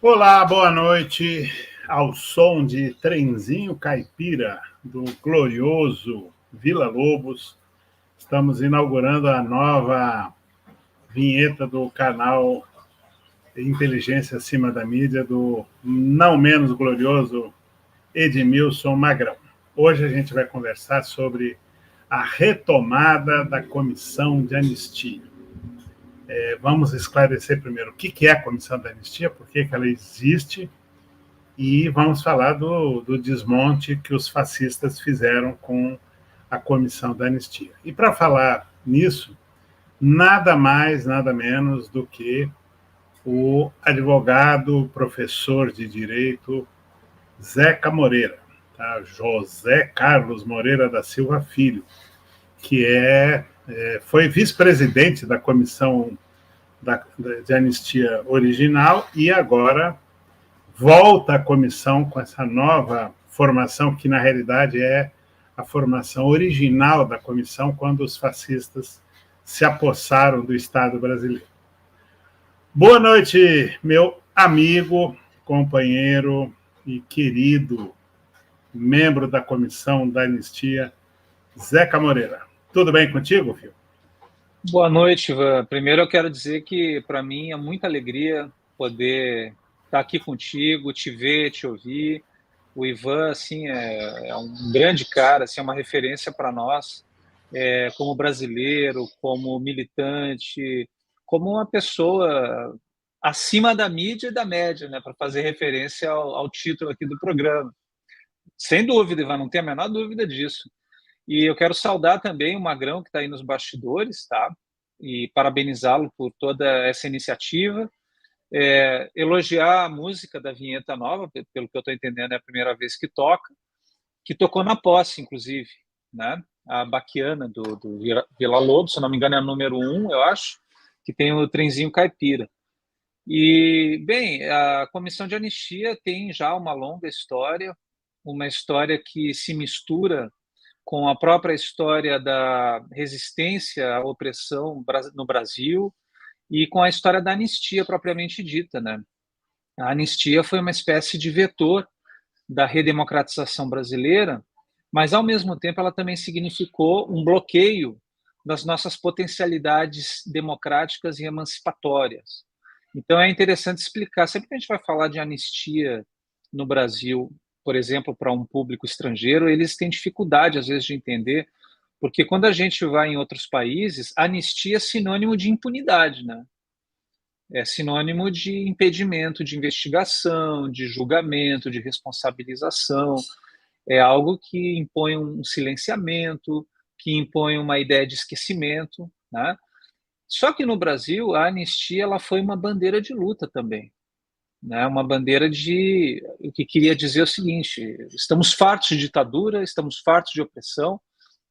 Olá, boa noite. Ao som de Trenzinho Caipira, do glorioso Vila Lobos, estamos inaugurando a nova vinheta do canal Inteligência Acima da Mídia, do não menos glorioso Edmilson Magrão. Hoje a gente vai conversar sobre a retomada da comissão de anistia. Vamos esclarecer primeiro o que é a comissão de anistia, por que ela existe, e vamos falar do desmonte que os fascistas fizeram com a comissão da anistia. E para falar nisso, nada mais, nada menos do que o advogado, professor de direito, Zeca Moreira, tá? José Carlos Moreira da Silva Filho, que foi vice-presidente da comissão de anistia original e agora volta à comissão com essa nova formação, que na realidade é a formação original da comissão, quando os fascistas se apossaram do Estado brasileiro. Boa noite, meu amigo, companheiro e querido membro da comissão da anistia, Zeca Moreira. Tudo bem contigo, filho? Boa noite, Ivan. Primeiro eu quero dizer que para mim é muita alegria poder estar aqui contigo, te ver, te ouvir. O Ivan, assim, é um grande cara, assim, é uma referência para nós, como brasileiro, como militante, como uma pessoa acima da mídia e da média, né, para fazer referência ao título aqui do programa. Sem dúvida, Ivan, não tem a menor dúvida disso. E eu quero saudar também o Magrão, que está aí nos bastidores, tá? E parabenizá-lo por toda essa iniciativa. Elogiar a música da vinheta nova, pelo que eu estou entendendo, é a primeira vez que tocou na posse, inclusive, né? A Baquiana do Vila Lobos, se não me engano, é a número 1, eu acho, que tem o trenzinho caipira. E, bem, a Comissão de Anistia tem já uma longa história, uma história que se mistura com a própria história da resistência à opressão no Brasil e com a história da anistia propriamente dita, né? A anistia foi uma espécie de vetor da redemocratização brasileira, mas ao mesmo tempo ela também significou um bloqueio das nossas potencialidades democráticas e emancipatórias. Então é interessante explicar, sempre que a gente vai falar de anistia no Brasil, por exemplo, para um público estrangeiro, eles têm dificuldade às vezes de entender, porque quando a gente vai em outros países, anistia é sinônimo de impunidade, né? É sinônimo de impedimento de investigação, de julgamento, de responsabilização. É algo que impõe um silenciamento, que impõe uma ideia de esquecimento, né? Só que no Brasil, a anistia ela foi uma bandeira de luta também, né? Uma bandeira de o que queria dizer o seguinte: estamos fartos de ditadura, estamos fartos de opressão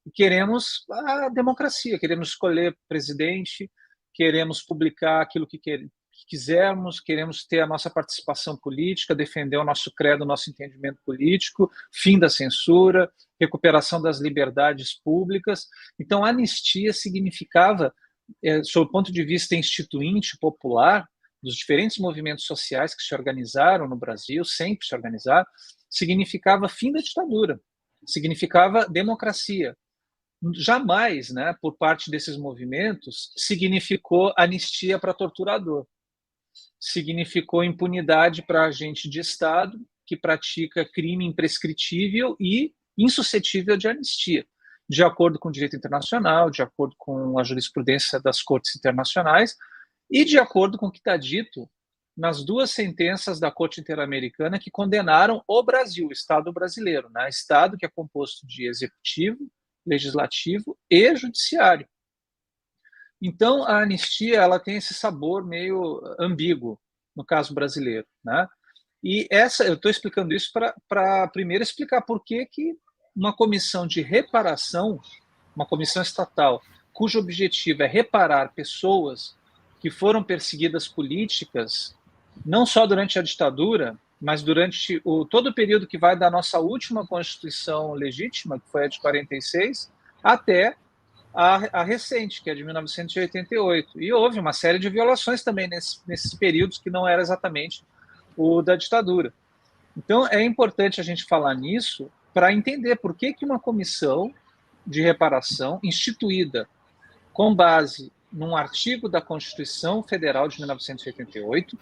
e queremos a democracia, queremos escolher presidente, queremos publicar aquilo que quisermos, queremos ter a nossa participação política, defender o nosso credo, o nosso entendimento político, fim da censura, recuperação das liberdades públicas. Então, a anistia significava, sob o ponto de vista instituinte, popular, dos diferentes movimentos sociais que se organizaram no Brasil, sempre se organizaram, significava fim da ditadura, significava democracia. Jamais, né, por parte desses movimentos, significou anistia para torturador, significou impunidade para agente de Estado que pratica crime imprescritível e insuscetível de anistia, de acordo com o direito internacional, de acordo com a jurisprudência das cortes internacionais e de acordo com o que está dito nas duas sentenças da Corte Interamericana que condenaram o Brasil, o Estado brasileiro, né? Estado que é composto de executivo, legislativo e judiciário. Então, a anistia ela tem esse sabor meio ambíguo, no caso brasileiro, né? E eu estou explicando isso para primeiro explicar por que uma comissão de reparação, uma comissão estatal, cujo objetivo é reparar pessoas que foram perseguidas políticas, não só durante a ditadura, mas durante todo o período que vai da nossa última Constituição legítima, que foi a de 46, até a recente, que é de 1988. E houve uma série de violações também nesses períodos que não era exatamente o da ditadura. Então, é importante a gente falar nisso para entender por que uma comissão de reparação instituída com base num artigo da Constituição Federal de 1988,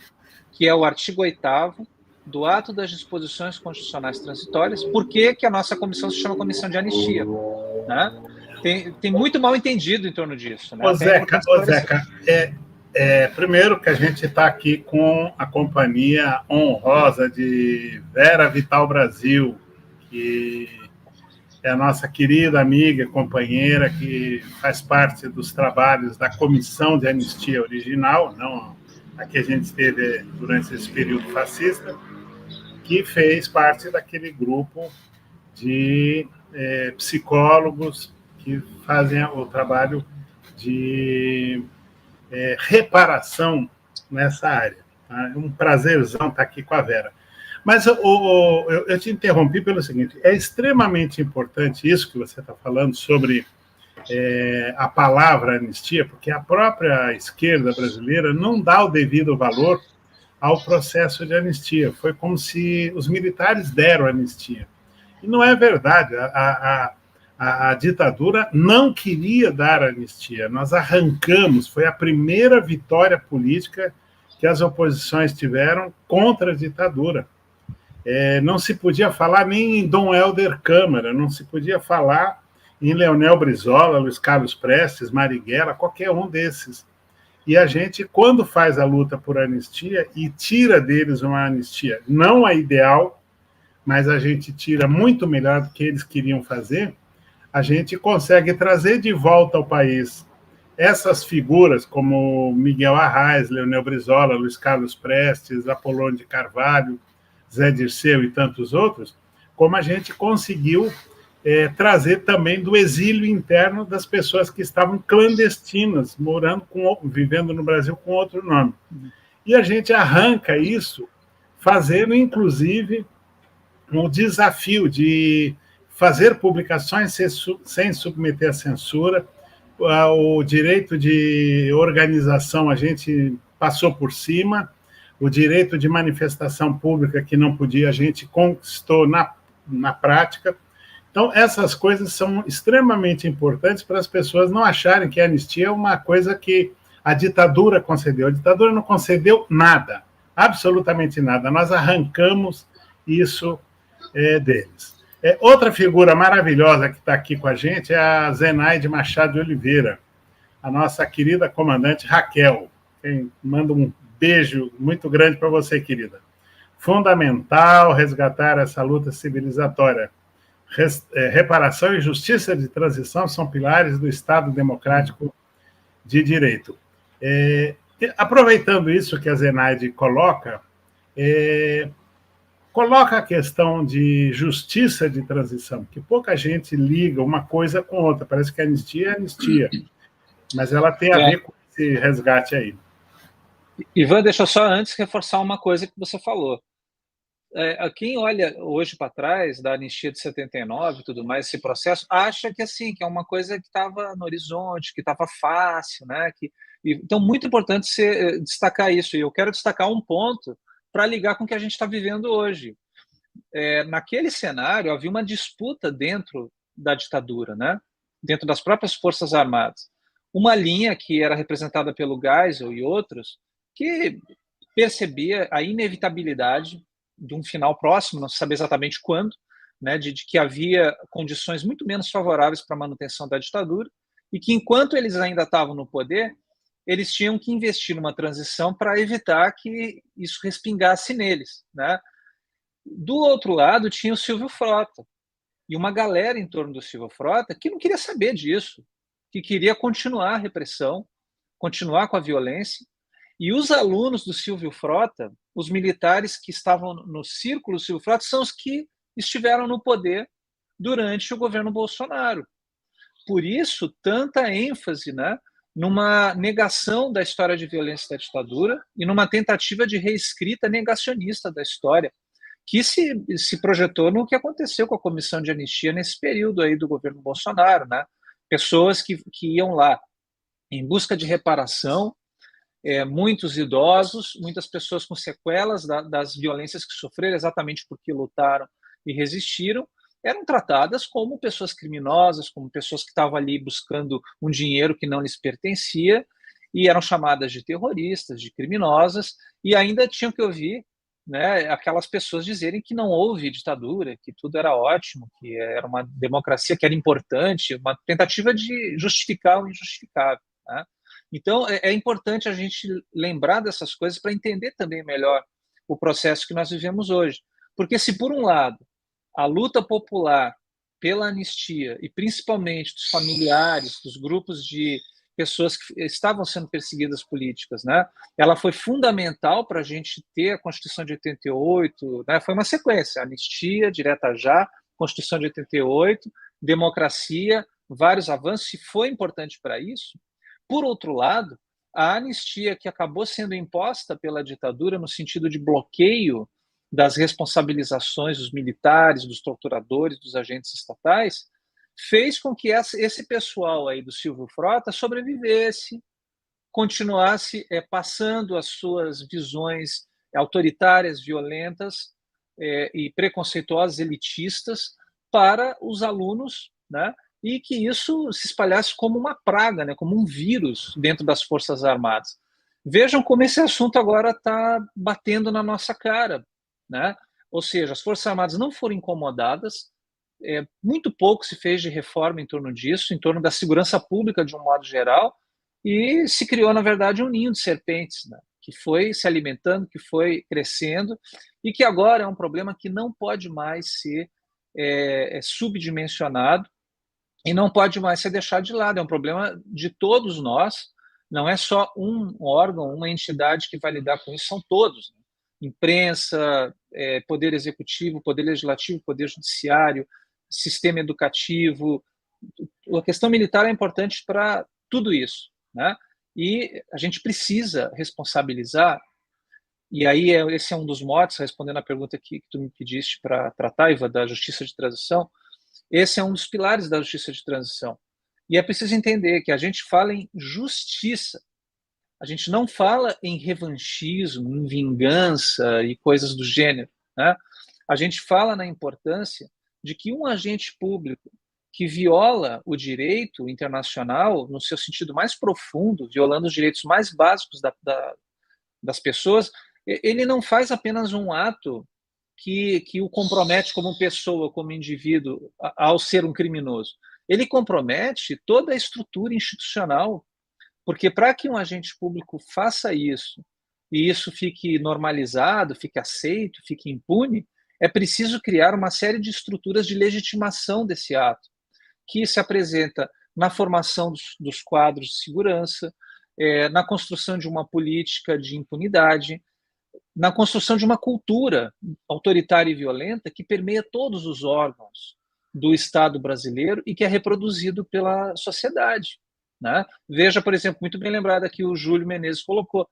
que é o artigo 8º do Ato das Disposições Constitucionais Transitórias, por que a nossa comissão se chama Comissão de Anistia, né? Tem muito mal entendido em torno disso. Né? Ô, Zeca, primeiro que a gente está aqui com a companhia honrosa de Vera Vital Brasil, que é a nossa querida amiga, companheira, que faz parte dos trabalhos da Comissão de Anistia Original, não a que a gente esteve durante esse período fascista, que fez parte daquele grupo de psicólogos que fazem o trabalho de reparação nessa área. Tá? É um prazerzão estar aqui com a Vera. Mas eu te interrompi pelo seguinte, é extremamente importante isso que você está falando sobre a palavra anistia, porque a própria esquerda brasileira não dá o devido valor ao processo de anistia. Foi como se os militares deram anistia. E não é verdade. A ditadura não queria dar anistia. Nós arrancamos, foi a primeira vitória política que as oposições tiveram contra a ditadura. Não se podia falar nem em Dom Helder Câmara, não se podia falar em Leonel Brizola, Luiz Carlos Prestes, Marighella, qualquer um desses. E a gente, quando faz a luta por anistia e tira deles uma anistia, não a ideal, mas a gente tira muito melhor do que eles queriam fazer, a gente consegue trazer de volta ao país essas figuras como Miguel Arraes, Leonel Brizola, Luiz Carlos Prestes, Apolônio de Carvalho, Zé Dirceu e tantos outros, como a gente conseguiu trazer também do exílio interno das pessoas que estavam clandestinas, vivendo no Brasil com outro nome. E a gente arranca isso, fazendo, inclusive, um desafio de fazer publicações sem submeter à censura. O direito de organização a gente passou por cima, o direito de manifestação pública que não podia, a gente conquistou na prática. Então, essas coisas são extremamente importantes para as pessoas não acharem que a anistia é uma coisa que a ditadura concedeu. A ditadura não concedeu nada, absolutamente nada. Nós arrancamos isso deles. Outra figura maravilhosa que está aqui com a gente é a Zenaide Machado de Oliveira, a nossa querida comandante Raquel. Quem manda um beijo muito grande para você, querida. Fundamental resgatar essa luta civilizatória. Reparação e justiça de transição são pilares do Estado democrático de direito. Aproveitando isso que a Zenaide coloca a questão de justiça de transição, que pouca gente liga uma coisa com outra, parece que a anistia é anistia, mas ela tem a ver com esse resgate aí. Ivan, deixa eu só antes reforçar uma coisa que você falou. Quem olha hoje para trás da anistia de 79 e tudo mais, esse processo, acha que assim, que é uma coisa que estava no horizonte, que estava fácil, né? Então, muito importante destacar isso. E eu quero destacar um ponto para ligar com o que a gente está vivendo hoje. Naquele cenário, havia uma disputa dentro da ditadura, né? Dentro das próprias Forças Armadas. Uma linha que era representada pelo Geisel e outros, que percebia a inevitabilidade de um final próximo, não se sabe exatamente quando, né, de que havia condições muito menos favoráveis para a manutenção da ditadura e que, enquanto eles ainda estavam no poder, eles tinham que investir numa transição para evitar que isso respingasse neles. Né? Do outro lado, tinha o Silvio Frota e uma galera em torno do Silvio Frota que não queria saber disso, que queria continuar a repressão, continuar com a violência. E os alunos do Silvio Frota, os militares que estavam no círculo do Silvio Frota, são os que estiveram no poder durante o governo Bolsonaro. Por isso, tanta ênfase, né, numa negação da história de violência da ditadura e numa tentativa de reescrita negacionista da história, que se projetou no que aconteceu com a comissão de anistia nesse período aí do governo Bolsonaro. Né? Pessoas que iam lá em busca de reparação, muitos idosos, muitas pessoas com sequelas das violências que sofreram exatamente porque lutaram e resistiram, eram tratadas como pessoas criminosas, como pessoas que estavam ali buscando um dinheiro que não lhes pertencia, e eram chamadas de terroristas, de criminosas, e ainda tinham que ouvir, né, aquelas pessoas dizerem que não houve ditadura, que tudo era ótimo, que era uma democracia que era importante, uma tentativa de justificar o injustificável, né? Então, é importante a gente lembrar dessas coisas para entender também melhor o processo que nós vivemos hoje. Porque se, por um lado, a luta popular pela anistia, e principalmente dos familiares, dos grupos de pessoas que estavam sendo perseguidas políticas, né? Ela foi fundamental para a gente ter a Constituição de 88, né? Foi uma sequência, anistia, direta já, Constituição de 88, democracia, vários avanços, e foi importante para isso. Por outro lado, a anistia que acabou sendo imposta pela ditadura no sentido de bloqueio das responsabilizações dos militares, dos torturadores, dos agentes estatais, fez com que esse pessoal aí do Silvio Frota sobrevivesse, continuasse passando as suas visões autoritárias, violentas e preconceituosas, elitistas, para os alunos, né? E que isso se espalhasse como uma praga, né? Como um vírus dentro das Forças Armadas. Vejam como esse assunto agora está batendo na nossa cara, né? Ou seja, as Forças Armadas não foram incomodadas, muito pouco se fez de reforma em torno disso, em torno da segurança pública de um modo geral, e se criou, na verdade, um ninho de serpentes, né? Que foi se alimentando, que foi crescendo, e que agora é um problema que não pode mais ser subdimensionado e não pode mais ser deixado de lado. É um problema de todos nós, não é só um órgão, uma entidade que vai lidar com isso, são todos, né? Imprensa, poder executivo, poder legislativo, poder judiciário, sistema educativo. A questão militar é importante para tudo isso, né? E a gente precisa responsabilizar, e aí esse é um dos motes, respondendo à pergunta que tu me pediste para tratar, Iva, da justiça de transição. Esse é um dos pilares da justiça de transição. E é preciso entender que a gente fala em justiça, a gente não fala em revanchismo, em vingança e coisas do gênero, né? A gente fala na importância de que um agente público que viola o direito internacional no seu sentido mais profundo, violando os direitos mais básicos das pessoas, ele não faz apenas um ato que o compromete como pessoa, como indivíduo, ao ser um criminoso. Ele compromete toda a estrutura institucional, porque para que um agente público faça isso, e isso fique normalizado, fique aceito, fique impune, é preciso criar uma série de estruturas de legitimação desse ato, que se apresenta na formação dos quadros de segurança, na construção de uma política de impunidade, na construção de uma cultura autoritária e violenta que permeia todos os órgãos do Estado brasileiro e que é reproduzido pela sociedade, né? Veja, por exemplo, muito bem lembrado aqui o Júlio Menezes colocou,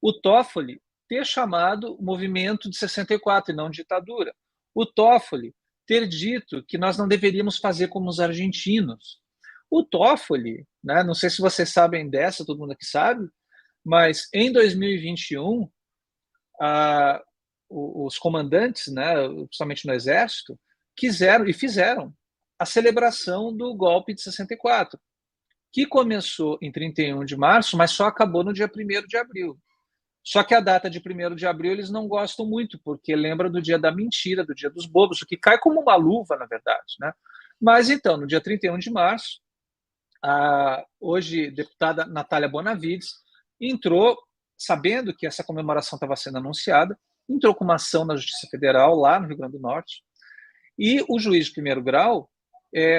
o Toffoli ter chamado o movimento de 64 e não ditadura. O Toffoli ter dito que nós não deveríamos fazer como os argentinos. O Toffoli, né, não sei se vocês sabem dessa, todo mundo aqui sabe, mas em 2021, os comandantes, né, principalmente no Exército, quiseram e fizeram a celebração do golpe de 64, que começou em 31 de março, mas só acabou no dia 1º de abril. Só que a data de 1º de abril eles não gostam muito, porque lembra do dia da mentira, do dia dos bobos, o que cai como uma luva, na verdade, né? Mas então, no dia 31 de março, a hoje deputada Natália Bonavides entrou, sabendo que essa comemoração estava sendo anunciada, entrou com uma ação na Justiça Federal, lá no Rio Grande do Norte, e o juiz de primeiro grau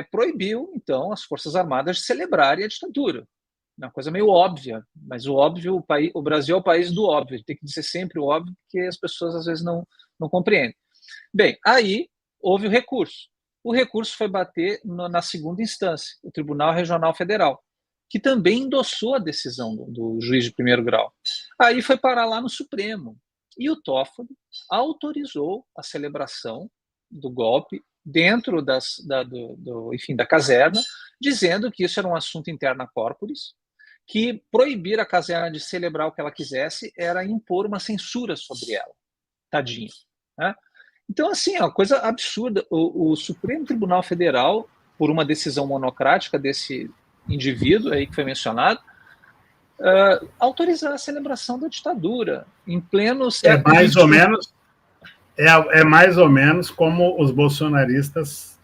proibiu, então, as Forças Armadas de celebrarem a ditadura. É uma coisa meio óbvia, mas o óbvio, o Brasil é o país do óbvio, tem que dizer sempre o óbvio, porque as pessoas às vezes não compreendem. Bem, aí houve o recurso. O recurso foi bater na segunda instância, o Tribunal Regional Federal, que também endossou a decisão do juiz de primeiro grau. Aí foi parar lá no Supremo. E o Toffoli autorizou a celebração do golpe dentro enfim, da caserna, dizendo que isso era um assunto interna corporis, que proibir a caserna de celebrar o que ela quisesse era impor uma censura sobre ela. Tadinho. Né? Então, assim, é uma coisa absurda. O Supremo Tribunal Federal, por uma decisão monocrática desse indivíduo aí que foi mencionado, autorizar a celebração da ditadura em pleno século XXI. É mais ou menos como os bolsonaristas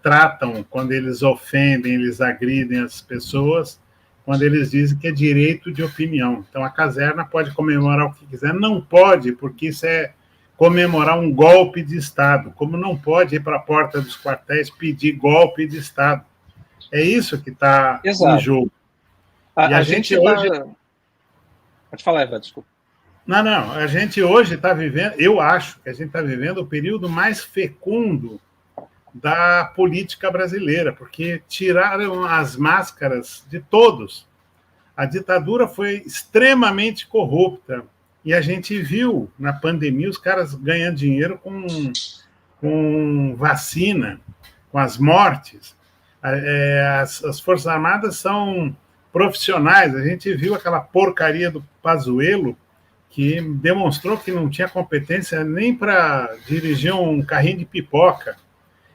tratam quando eles ofendem, eles agridem as pessoas, quando eles dizem que é direito de opinião. Então, a caserna pode comemorar o que quiser. Não pode, porque isso é comemorar um golpe de Estado, como não pode ir para a porta dos quartéis pedir golpe de Estado. É isso que está em jogo. E a gente hoje... Pode falar, Eva, desculpa. Não, a gente hoje está vivendo, eu acho que a gente está vivendo o período mais fecundo da política brasileira, porque tiraram as máscaras de todos. A ditadura foi extremamente corrupta, e a gente viu na pandemia os caras ganhando dinheiro com vacina, com as mortes. As Forças Armadas são profissionais, a gente viu aquela porcaria do Pazuello, que demonstrou que não tinha competência nem para dirigir um carrinho de pipoca.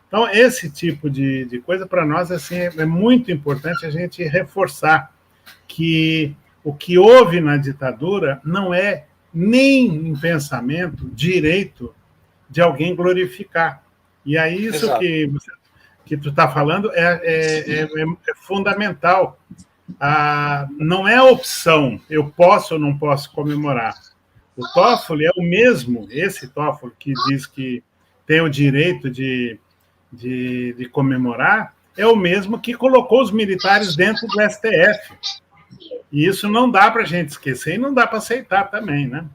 Então, esse tipo de coisa, para nós, assim, é muito importante a gente reforçar que o que houve na ditadura não é nem em pensamento direito de alguém glorificar. E aí isso que tu está falando é fundamental. Não é opção, eu posso ou não posso comemorar. O Toffoli é o mesmo, esse Toffoli que diz que tem o direito de comemorar, é o mesmo que colocou os militares dentro do STF. E isso não dá para a gente esquecer e não dá para aceitar também, né?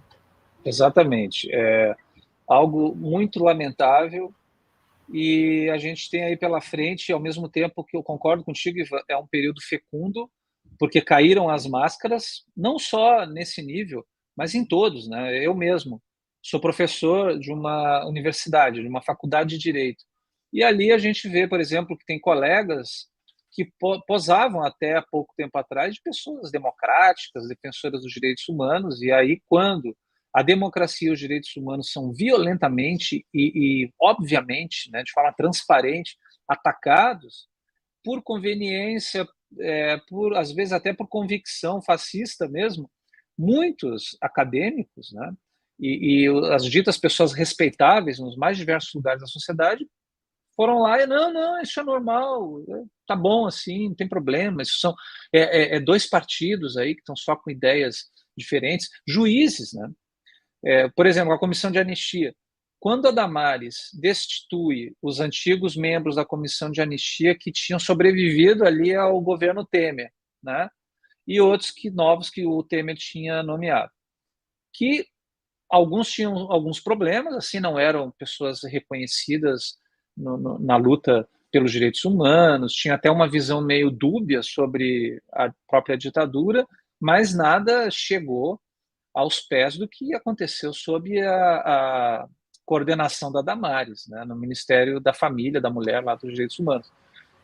Exatamente. É algo muito lamentável e a gente tem aí pela frente, ao mesmo tempo que eu concordo contigo, é um período fecundo, porque caíram as máscaras, não só nesse nível, mas em todos, né? Eu mesmo sou professor de uma universidade, de uma faculdade de Direito, e ali a gente vê, por exemplo, que tem colegas que posavam até há pouco tempo atrás de pessoas democráticas, defensoras dos direitos humanos, e aí quando a democracia e os direitos humanos são violentamente e obviamente, né, de forma transparente, atacados por conveniência, por às vezes até por convicção fascista mesmo, muitos acadêmicos, né, e as ditas pessoas respeitáveis nos mais diversos lugares da sociedade foram lá e não, isso é normal, tá bom assim, não tem problema, isso são dois partidos aí que estão só com ideias diferentes, juízes, né? Por exemplo, a comissão de anistia. Quando a Damares destitui os antigos membros da comissão de anistia que tinham sobrevivido ali ao governo Temer, né? E outros novos que o Temer tinha nomeado, que alguns tinham alguns problemas, assim, não eram pessoas reconhecidas na luta pelos direitos humanos, tinha até uma visão meio dúbia sobre a própria ditadura, mas nada chegou aos pés do que aconteceu sob a coordenação da Damares, né, no Ministério da Família, da Mulher, lá dos Direitos Humanos.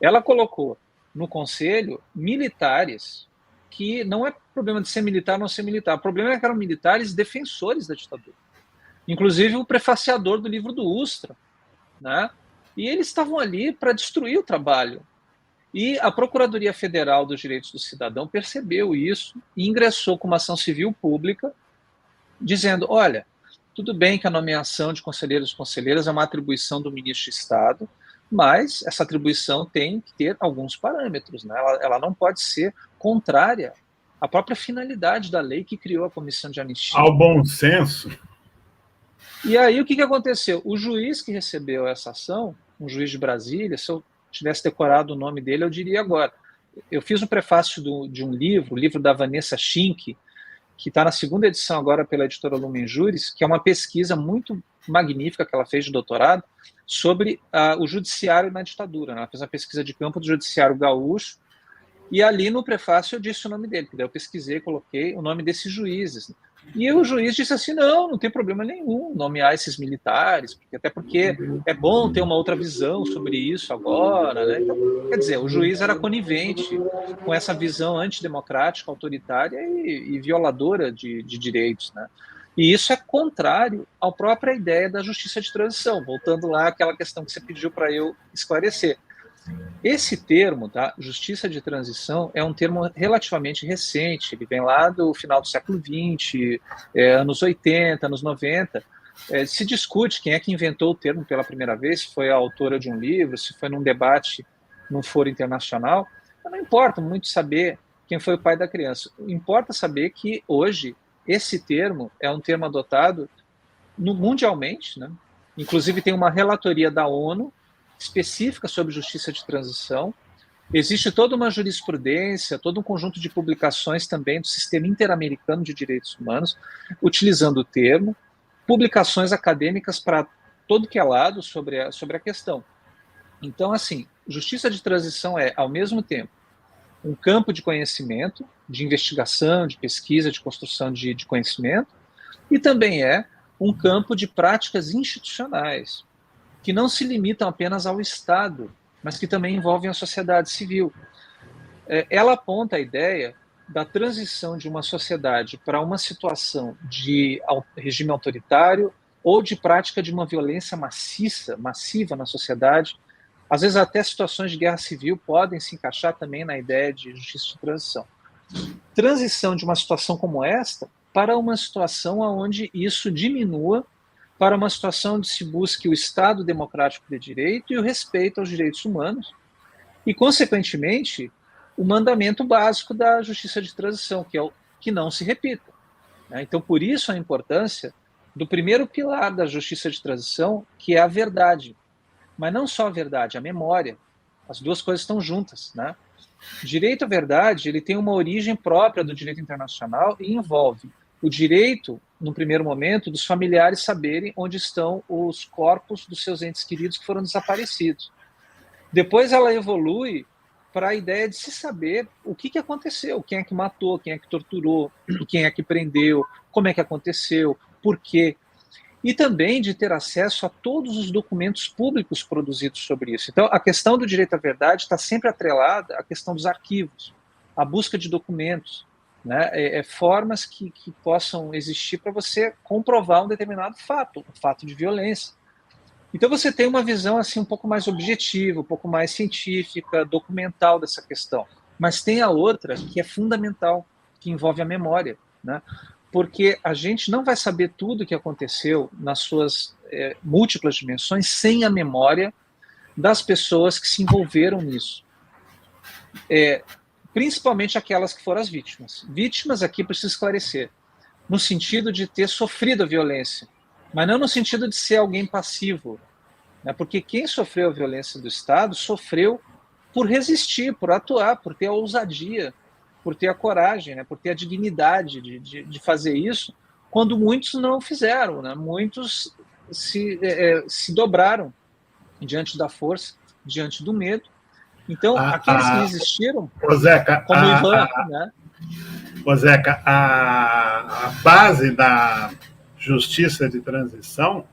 Ela colocou no Conselho militares, que não é problema de ser militar ou não ser militar, o problema é que eram militares defensores da ditadura. Inclusive o prefaciador do livro do Ustra, né? E eles estavam ali para destruir o trabalho. E a Procuradoria Federal dos Direitos do Cidadão percebeu isso e ingressou com uma ação civil pública dizendo, olha, tudo bem que a nomeação de conselheiros e conselheiras é uma atribuição do ministro de Estado, mas essa atribuição tem que ter alguns parâmetros, né? Ela não pode ser contrária à própria finalidade da lei que criou a Comissão de Anistia. Ao bom senso. E aí o que aconteceu? O juiz que recebeu essa ação, um juiz de Brasília, se eu tivesse decorado o nome dele, eu diria agora. Eu fiz um prefácio de um livro, o livro da Vanessa Schink, que está na segunda edição agora pela editora Lumen Juris, que é uma pesquisa muito magnífica que ela fez de doutorado sobre o judiciário na ditadura. Ela fez uma pesquisa de campo do judiciário gaúcho E ali no prefácio eu disse o nome dele, daí eu pesquisei, coloquei o nome desses juízes. E o juiz disse assim, não tem problema nenhum nomear esses militares, até porque é bom ter uma outra visão sobre isso agora, né? Então, quer dizer, o juiz era conivente com essa visão antidemocrática, autoritária e violadora de direitos, né? E isso é contrário à própria ideia da justiça de transição, voltando lá àquela questão que você pediu para eu esclarecer. Esse termo, tá, justiça de transição, é um termo relativamente recente, ele vem lá do final do século XX, anos 80, anos 90. Se discute quem é que inventou o termo pela primeira vez, se foi a autora de um livro, se foi num debate num foro internacional. Não importa muito saber quem foi o pai da criança, importa saber que hoje esse termo é um termo adotado mundialmente, né? Inclusive tem uma relatoria da ONU específica sobre justiça de transição. Existe toda uma jurisprudência, todo um conjunto de publicações também do Sistema Interamericano de Direitos Humanos, utilizando o termo, publicações acadêmicas para todo que é lado sobre a questão. Então, assim, justiça de transição é, ao mesmo tempo, um campo de conhecimento, de investigação, de pesquisa, de construção de conhecimento, e também é um campo de práticas institucionais, que não se limitam apenas ao Estado, mas que também envolvem a sociedade civil. Ela aponta a ideia da transição de uma sociedade para uma situação de regime autoritário ou de prática de uma violência massiva na sociedade. Às vezes até situações de guerra civil podem se encaixar também na ideia de justiça de transição. Transição de uma situação como esta para uma situação onde isso diminua, para uma situação onde se busque o Estado democrático de direito e o respeito aos direitos humanos e, consequentemente, o mandamento básico da justiça de transição, que é o que não se repita. Então, por isso a importância do primeiro pilar da justiça de transição, que é a verdade. Mas não só a verdade, a memória. As duas coisas estão juntas, né? O direito à verdade, ele tem uma origem própria do direito internacional e envolve o direito, no primeiro momento, dos familiares saberem onde estão os corpos dos seus entes queridos que foram desaparecidos. Depois ela evolui para a ideia de se saber o que aconteceu, quem é que matou, quem é que torturou, quem é que prendeu, como é que aconteceu, por quê. E também de ter acesso a todos os documentos públicos produzidos sobre isso. Então, a questão do direito à verdade está sempre atrelada à questão dos arquivos, à busca de documentos, né? Formas que possam existir para você comprovar um determinado fato, um fato de violência. Então você tem uma visão assim um pouco mais objetiva, um pouco mais científica, documental dessa questão. Mas tem a outra que é fundamental, que envolve a memória, né? Porque a gente não vai saber tudo o que aconteceu nas suas múltiplas dimensões sem a memória das pessoas que se envolveram nisso. Principalmente aquelas que foram as vítimas. Vítimas aqui preciso esclarecer, no sentido de ter sofrido a violência, mas não no sentido de ser alguém passivo, né? Porque quem sofreu a violência do Estado sofreu por resistir, por atuar, por ter a ousadia, por ter a coragem, né? Por ter a dignidade de fazer isso, quando muitos não fizeram, né? Muitos se dobraram diante da força, diante do medo. Então, aqueles que resistiram, Zeca, como o Ivan, né? Zeca, a base da justiça de transição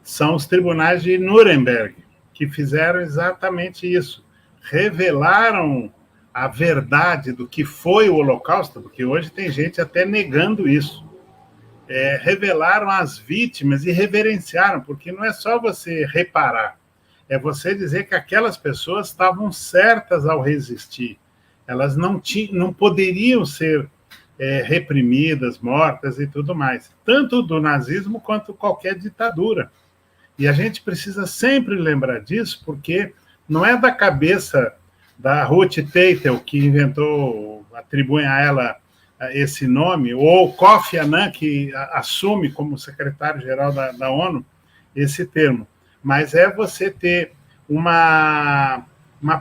são os tribunais de Nuremberg, que fizeram exatamente isso. Revelaram a verdade do que foi o Holocausto, porque hoje tem gente até negando isso. Revelaram as vítimas e reverenciaram, porque não é só você reparar, é você dizer que aquelas pessoas estavam certas ao resistir. Elas não poderiam ser reprimidas, mortas e tudo mais. Tanto do nazismo quanto qualquer ditadura. E a gente precisa sempre lembrar disso, porque não é da cabeça da Ruth Teitel, que inventou, atribuem a ela esse nome, ou Kofi Annan, que assume como secretário-geral da ONU esse termo. Mas é você ter uma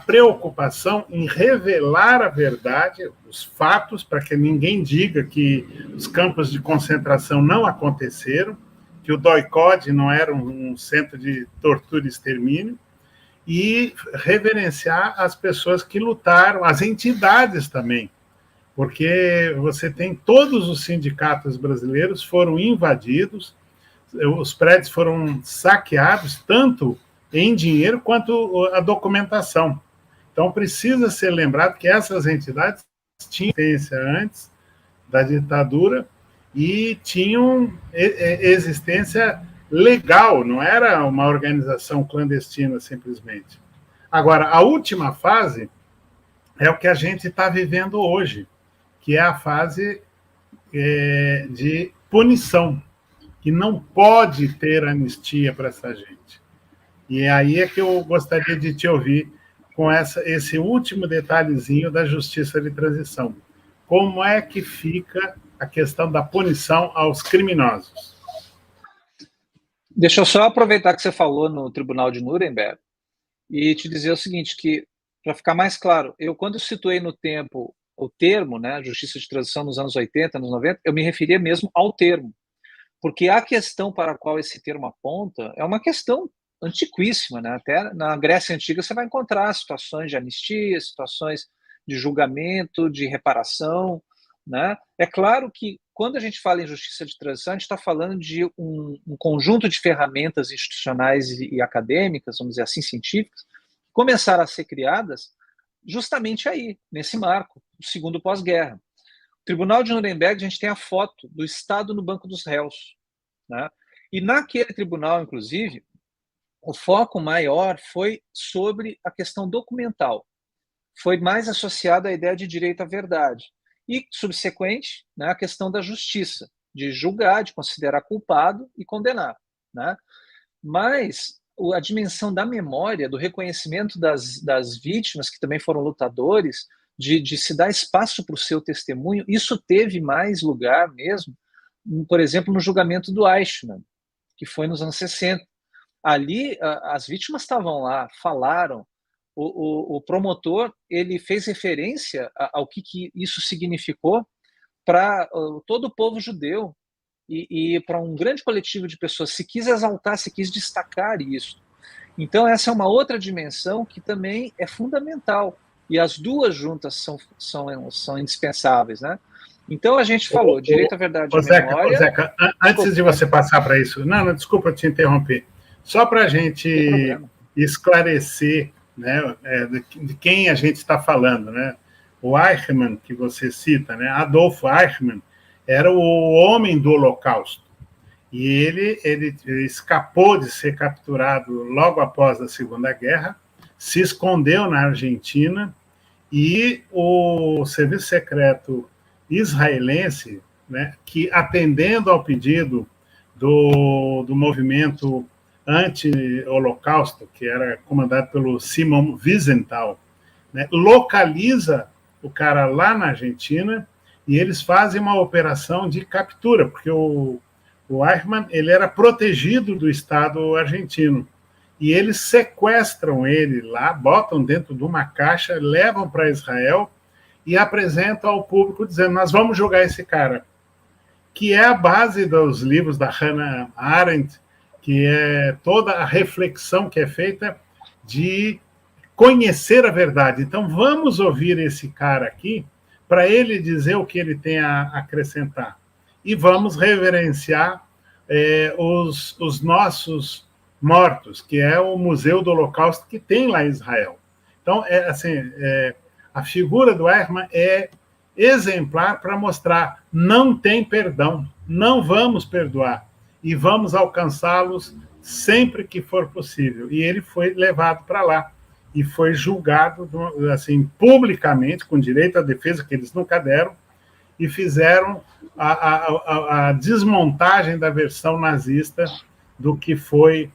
preocupação em revelar a verdade, os fatos, para que ninguém diga que os campos de concentração não aconteceram, que o DOI-CODE não era um centro de tortura e extermínio, e reverenciar as pessoas que lutaram, as entidades também, porque você tem todos os sindicatos brasileiros foram invadidos, os prédios foram saqueados, tanto em dinheiro quanto a documentação. Então, precisa ser lembrado que essas entidades tinham existência antes da ditadura e tinham existência legal, não era uma organização clandestina simplesmente. Agora, a última fase é o que a gente está vivendo hoje, que é a fase de punição, que não pode ter anistia para essa gente. E aí é que eu gostaria de te ouvir com esse último detalhezinho da justiça de transição. Como é que fica a questão da punição aos criminosos? Deixa eu só aproveitar que você falou no Tribunal de Nuremberg e te dizer o seguinte, que, para ficar mais claro, eu, quando situei no tempo o termo, né, justiça de transição nos anos 80, anos 90, eu me referia mesmo ao termo, porque a questão para a qual esse termo aponta é uma questão antiquíssima, né? Até na Grécia Antiga você vai encontrar situações de anistia, situações de julgamento, de reparação, né? É claro que quando a gente fala em justiça de transição, a gente está falando de um conjunto de ferramentas institucionais e acadêmicas, vamos dizer assim, científicas, que começaram a ser criadas justamente aí, nesse marco, o segundo pós-guerra. O Tribunal de Nuremberg, a gente tem a foto do Estado no banco dos réus, né? E naquele tribunal, inclusive, o foco maior foi sobre a questão documental. Foi mais associado à ideia de direito à verdade. E, subsequente, né, a questão da justiça, de julgar, de considerar culpado e condenar, né? Mas a dimensão da memória, do reconhecimento das vítimas, que também foram lutadores, de se dar espaço para o seu testemunho, isso teve mais lugar mesmo, por exemplo, no julgamento do Eichmann, que foi nos anos 60. Ali, as vítimas estavam lá, falaram, o promotor ele fez referência ao que isso significou para todo o povo judeu e para um grande coletivo de pessoas, se quis exaltar, se quis destacar isso. Então, essa é uma outra dimensão que também é fundamental, e as duas juntas são indispensáveis, né? Então, a gente falou direito à verdade e memória... Zeca, antes de você passar para isso... Não, desculpa te interromper. Só para a gente esclarecer, né, de quem a gente está falando, né? O Eichmann, que você cita, né? Adolf Eichmann, era o homem do Holocausto. E ele escapou de ser capturado logo após a Segunda Guerra, se escondeu na Argentina, e o serviço secreto israelense, né, que, atendendo ao pedido do movimento anti-holocausto, que era comandado pelo Simon Wiesenthal, né, localiza o cara lá na Argentina e eles fazem uma operação de captura, porque o Eichmann ele era protegido do Estado argentino. E eles sequestram ele lá, botam dentro de uma caixa, levam para Israel e apresentam ao público dizendo: nós vamos julgar esse cara. Que é a base dos livros da Hannah Arendt, que é toda a reflexão que é feita de conhecer a verdade. Então, vamos ouvir esse cara aqui para ele dizer o que ele tem a acrescentar. E vamos reverenciar os nossos mortos, que é o Museu do Holocausto que tem lá em Israel. Então, a figura do Eichmann é exemplar para mostrar: não tem perdão, não vamos perdoar e vamos alcançá-los sempre que for possível. E ele foi levado para lá e foi julgado assim publicamente, com direito à defesa, que eles nunca deram, e fizeram a desmontagem da versão nazista do que foi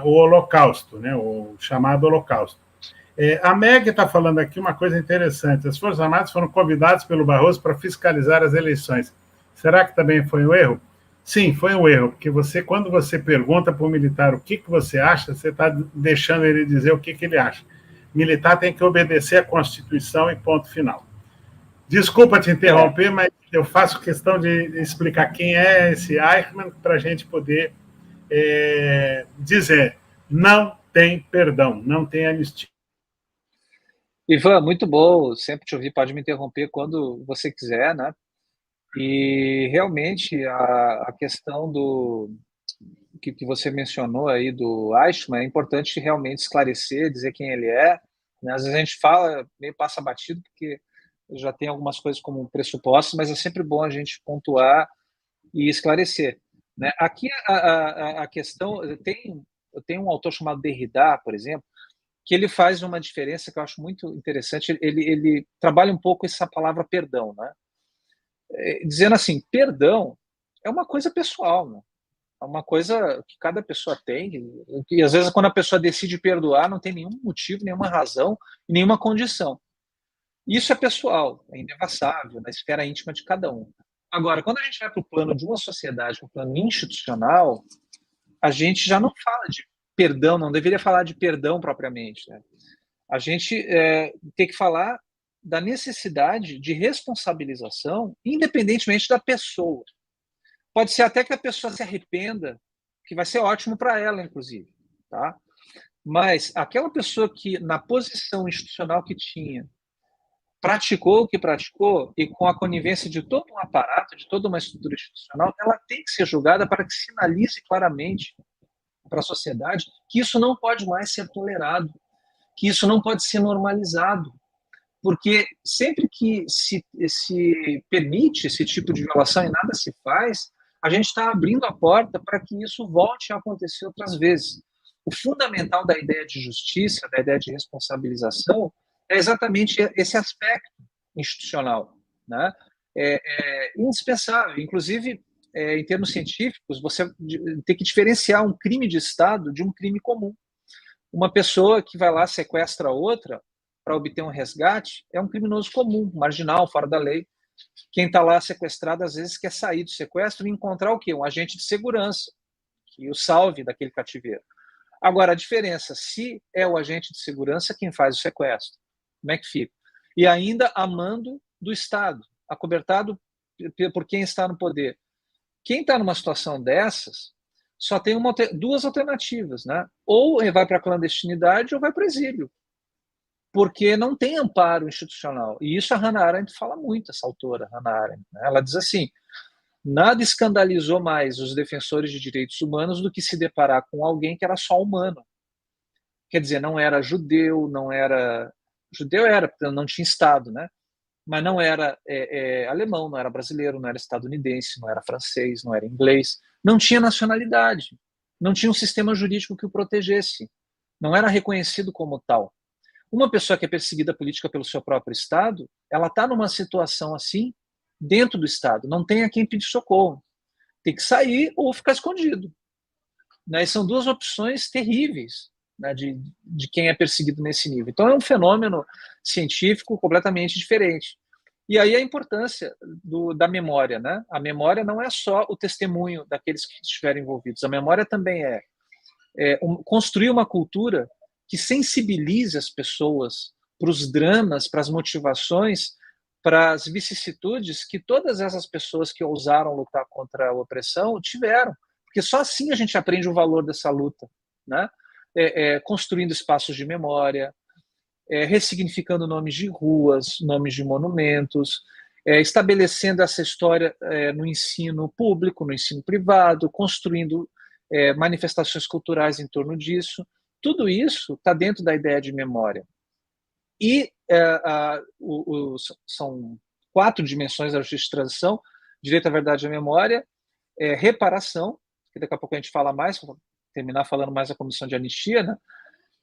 o Holocausto, né, o chamado Holocausto. A Meg está falando aqui uma coisa interessante: as Forças Armadas foram convidadas pelo Barroso para fiscalizar as eleições. Será que também foi um erro? Sim, foi um erro, porque quando você pergunta para o militar o que você acha, você está deixando ele dizer o que ele acha. O militar tem que obedecer à Constituição e ponto final. Desculpa te interromper, mas eu faço questão de explicar quem é esse Eichmann para a gente poder dizer: não tem perdão, não tem anistia. Ivan, muito bom sempre te ouvir, pode me interromper quando você quiser, né? E realmente a questão do que você mencionou aí do Eichmann é importante realmente esclarecer, dizer quem ele é, né? Às vezes a gente fala, meio passa batido, porque já tem algumas coisas como pressupostos, mas é sempre bom a gente pontuar e esclarecer, né? Aqui a questão, tem um autor chamado Derrida, por exemplo, que ele faz uma diferença que eu acho muito interessante. Ele trabalha um pouco essa palavra perdão, né? Dizendo assim, perdão é uma coisa pessoal, né? É uma coisa que cada pessoa tem, e às vezes quando a pessoa decide perdoar não tem nenhum motivo, nenhuma razão, nenhuma condição. Isso é pessoal, é indevassável, na esfera íntima de cada um. Agora, quando a gente vai para o plano de uma sociedade, para o plano institucional, a gente já não fala de perdão, não deveria falar de perdão propriamente, né? A gente tem que falar da necessidade de responsabilização, independentemente da pessoa. Pode ser até que a pessoa se arrependa, que vai ser ótimo para ela, inclusive, tá? Mas aquela pessoa que, na posição institucional que tinha, praticou o que praticou, e com a conivência de todo um aparato, de toda uma estrutura institucional, ela tem que ser julgada para que sinalize claramente para a sociedade que isso não pode mais ser tolerado, que isso não pode ser normalizado, porque sempre que se permite esse tipo de violação e nada se faz, a gente está abrindo a porta para que isso volte a acontecer outras vezes. O fundamental da ideia de justiça, da ideia de responsabilização, é exatamente esse aspecto institucional, né? É indispensável. Inclusive, em termos científicos, você tem que diferenciar um crime de Estado de um crime comum. Uma pessoa que vai lá, sequestra outra para obter um resgate, é um criminoso comum, marginal, fora da lei. Quem está lá sequestrado, às vezes, quer sair do sequestro e encontrar o quê? Um agente de segurança que o salve daquele cativeiro. Agora, a diferença, se é o agente de segurança quem faz o sequestro, como é que fica? E ainda a mando do Estado, acobertado por quem está no poder. Quem está numa situação dessas só tem duas alternativas, né? Ou vai para a clandestinidade ou vai para o exílio, porque não tem amparo institucional. E isso a Hannah Arendt fala muito, essa autora, Hannah Arendt. Né? Ela diz assim, nada escandalizou mais os defensores de direitos humanos do que se deparar com alguém que era só humano. Quer dizer, não era judeu, não era... Judeu era, porque não tinha Estado, né? Mas não era alemão, não era brasileiro, não era estadunidense, não era francês, não era inglês, não tinha nacionalidade, não tinha um sistema jurídico que o protegesse, não era reconhecido como tal. Uma pessoa que é perseguida política pelo seu próprio Estado, ela está numa situação assim, dentro do Estado, não tem a quem pedir socorro, tem que sair ou ficar escondido. Né? E são duas opções terríveis, né, de quem é perseguido nesse nível. Então é um fenômeno científico completamente diferente. E aí a importância da memória, né? A memória não é só o testemunho daqueles que estiverem envolvidos, a memória também construir uma cultura que sensibilize as pessoas para os dramas, para as motivações, para as vicissitudes que todas essas pessoas que ousaram lutar contra a opressão tiveram, porque só assim a gente aprende o valor dessa luta, né? Construindo espaços de memória, ressignificando nomes de ruas, nomes de monumentos, estabelecendo essa história no ensino público, no ensino privado, construindo manifestações culturais em torno disso. Tudo isso está dentro da ideia de memória. E são 4 dimensões da justiça de transição: direito à verdade e à memória, reparação, que daqui a pouco a gente fala mais, vou terminar falando mais da comissão de anistia, né?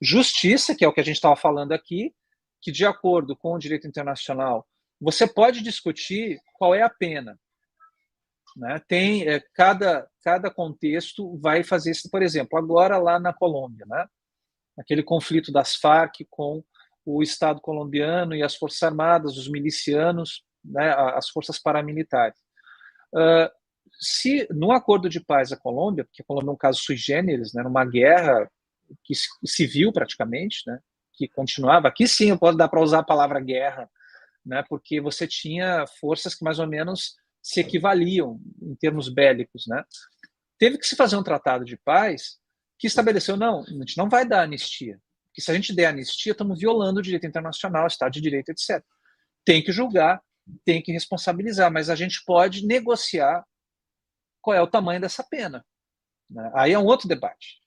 Justiça, que é o que a gente estava falando aqui, que de acordo com o direito internacional, você pode discutir qual é a pena. Né? Tem cada contexto vai fazer isso, por exemplo, agora lá na Colômbia, né? Aquele conflito das Farc com o Estado colombiano e as Forças Armadas, os milicianos, né? As forças paramilitares. Se no acordo de paz da Colômbia, porque a Colômbia é um caso sui generis, né? Numa guerra civil praticamente, né? Que continuava, aqui sim pode dar para usar a palavra guerra, né? Porque você tinha forças que mais ou menos se equivaliam em termos bélicos, né? Teve que se fazer um tratado de paz que estabeleceu, não, a gente não vai dar anistia, porque se a gente der anistia, estamos violando o direito internacional, Estado de Direito, etc. Tem que julgar, tem que responsabilizar, mas a gente pode negociar qual é o tamanho dessa pena. Né? Aí é um outro debate.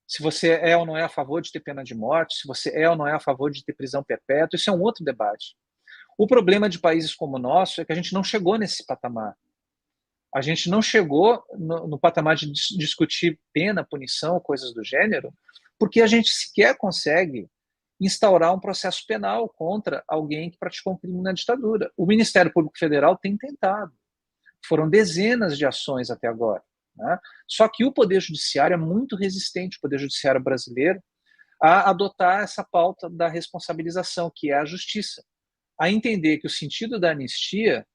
Se você é ou não é a favor de ter pena de morte, se você é ou não é a favor de ter prisão perpétua, isso é um outro debate. O problema de países como o nosso é que a gente não chegou nesse patamar. A gente não chegou no patamar de discutir pena, punição, coisas do gênero, porque a gente sequer consegue instaurar um processo penal contra alguém que praticou um crime na ditadura. O Ministério Público Federal tem tentado. Foram dezenas de ações até agora. Né? Só que o Poder Judiciário é muito resistente, o Poder Judiciário brasileiro, a adotar essa pauta da responsabilização, que é a justiça. A entender que o sentido da anistia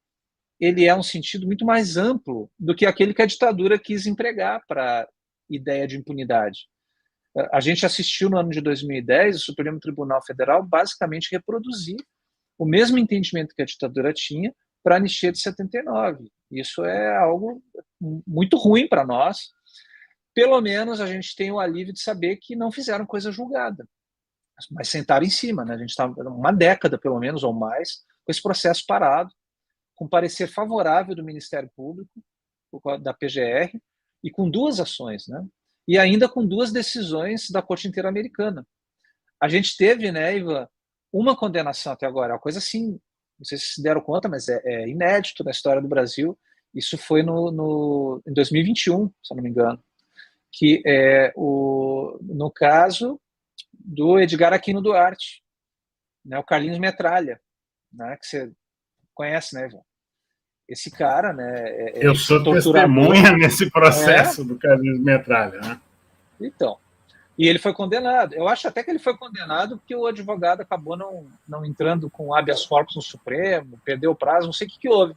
ele é um sentido muito mais amplo do que aquele que a ditadura quis empregar para a ideia de impunidade. A gente assistiu no ano de 2010 o Supremo Tribunal Federal basicamente reproduzir o mesmo entendimento que a ditadura tinha para a anistia de 79. Isso é algo muito ruim para nós. Pelo menos a gente tem o alívio de saber que não fizeram coisa julgada, mas sentaram em cima. Né? A gente está uma década, pelo menos, ou mais, com esse processo parado, com parecer favorável do Ministério Público, da PGR, e com duas ações, né? E ainda com duas decisões da Corte Interamericana. A gente teve, né, Ivan, uma condenação até agora, uma coisa assim, não sei se deram conta, mas é inédito na história do Brasil. Isso foi em 2021, se eu não me engano, que é no caso do Edgar Aquino Duarte, né, o Carlinhos Metralha, né, que você conhece, né, Ivan? Esse cara, né? Eu sou testemunha nesse processo do Carlinhos Metralha, né? Então, e ele foi condenado. Eu acho até que ele foi condenado porque o advogado acabou não entrando com habeas corpus no Supremo, perdeu o prazo, não sei o que houve.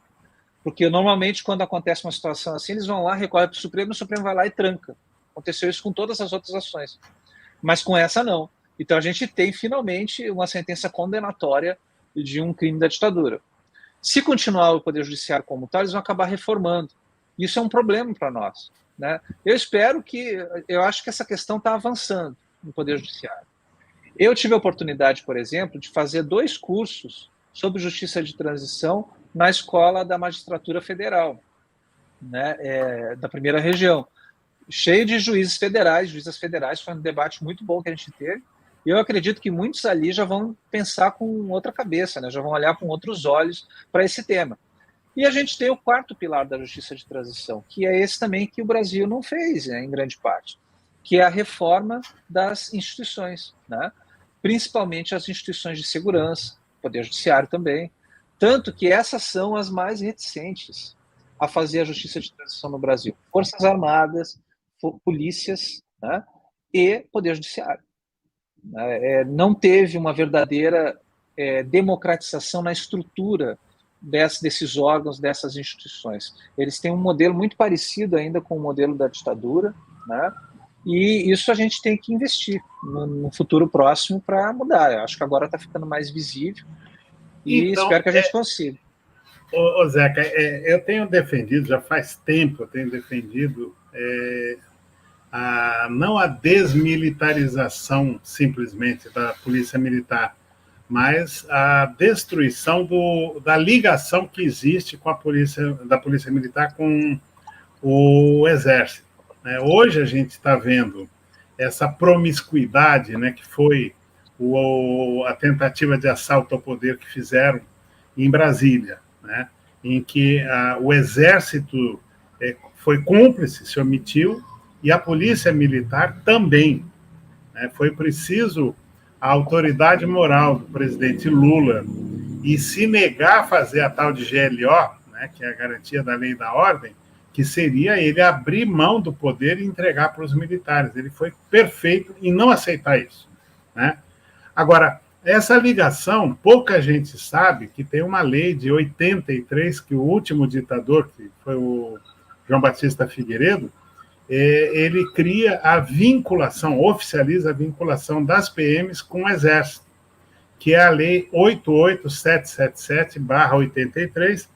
Porque normalmente, quando acontece uma situação assim, eles vão lá, recorrem para o Supremo vai lá e tranca. Aconteceu isso com todas as outras ações. Mas com essa, não. Então, a gente tem, finalmente, uma sentença condenatória de um crime da ditadura. Se continuar o Poder Judiciário como tal, eles vão acabar reformando. Isso é um problema para nós. Né? Eu acho que essa questão está avançando no Poder Judiciário. Eu tive a oportunidade, por exemplo, de fazer 2 cursos sobre justiça de transição na Escola da Magistratura Federal, né, da primeira região, cheio de juízes federais, foi um debate muito bom que a gente teve, e eu acredito que muitos ali já vão pensar com outra cabeça, né? Já vão olhar com outros olhos para esse tema. E a gente tem o 4º pilar da justiça de transição, que é esse também que o Brasil não fez, né, em grande parte, que é a reforma das instituições, né? Principalmente as instituições de segurança, Poder Judiciário também, tanto que essas são as mais reticentes a fazer a justiça de transição no Brasil. Forças Armadas, polícias, né, e Poder Judiciário. Não teve uma verdadeira democratização na estrutura desses órgãos, dessas instituições. Eles têm um modelo muito parecido ainda com o modelo da ditadura, né? E isso a gente tem que investir no futuro próximo para mudar. Eu acho que agora está ficando mais visível e então, espero que a gente consiga. Ô Zeca, eu tenho defendido, já faz tempo eu tenho defendido não a desmilitarização simplesmente da polícia militar, mas a destruição da ligação que existe com da polícia militar com o exército. Né? Hoje a gente está vendo essa promiscuidade, né, que foi a tentativa de assalto ao poder que fizeram em Brasília, né, em que o exército foi cúmplice, se omitiu, e a polícia militar também. Né? Foi preciso a autoridade moral do presidente Lula e se negar a fazer a tal de GLO, né, que é a garantia da lei e da ordem, que seria ele abrir mão do poder e entregar para os militares. Ele foi perfeito em não aceitar isso. Né? Agora, essa ligação, pouca gente sabe que tem uma lei de 83, que o último ditador, que foi o João Batista Figueiredo, ele cria a vinculação, oficializa a vinculação das PMs com o Exército, que é a Lei 88777/83,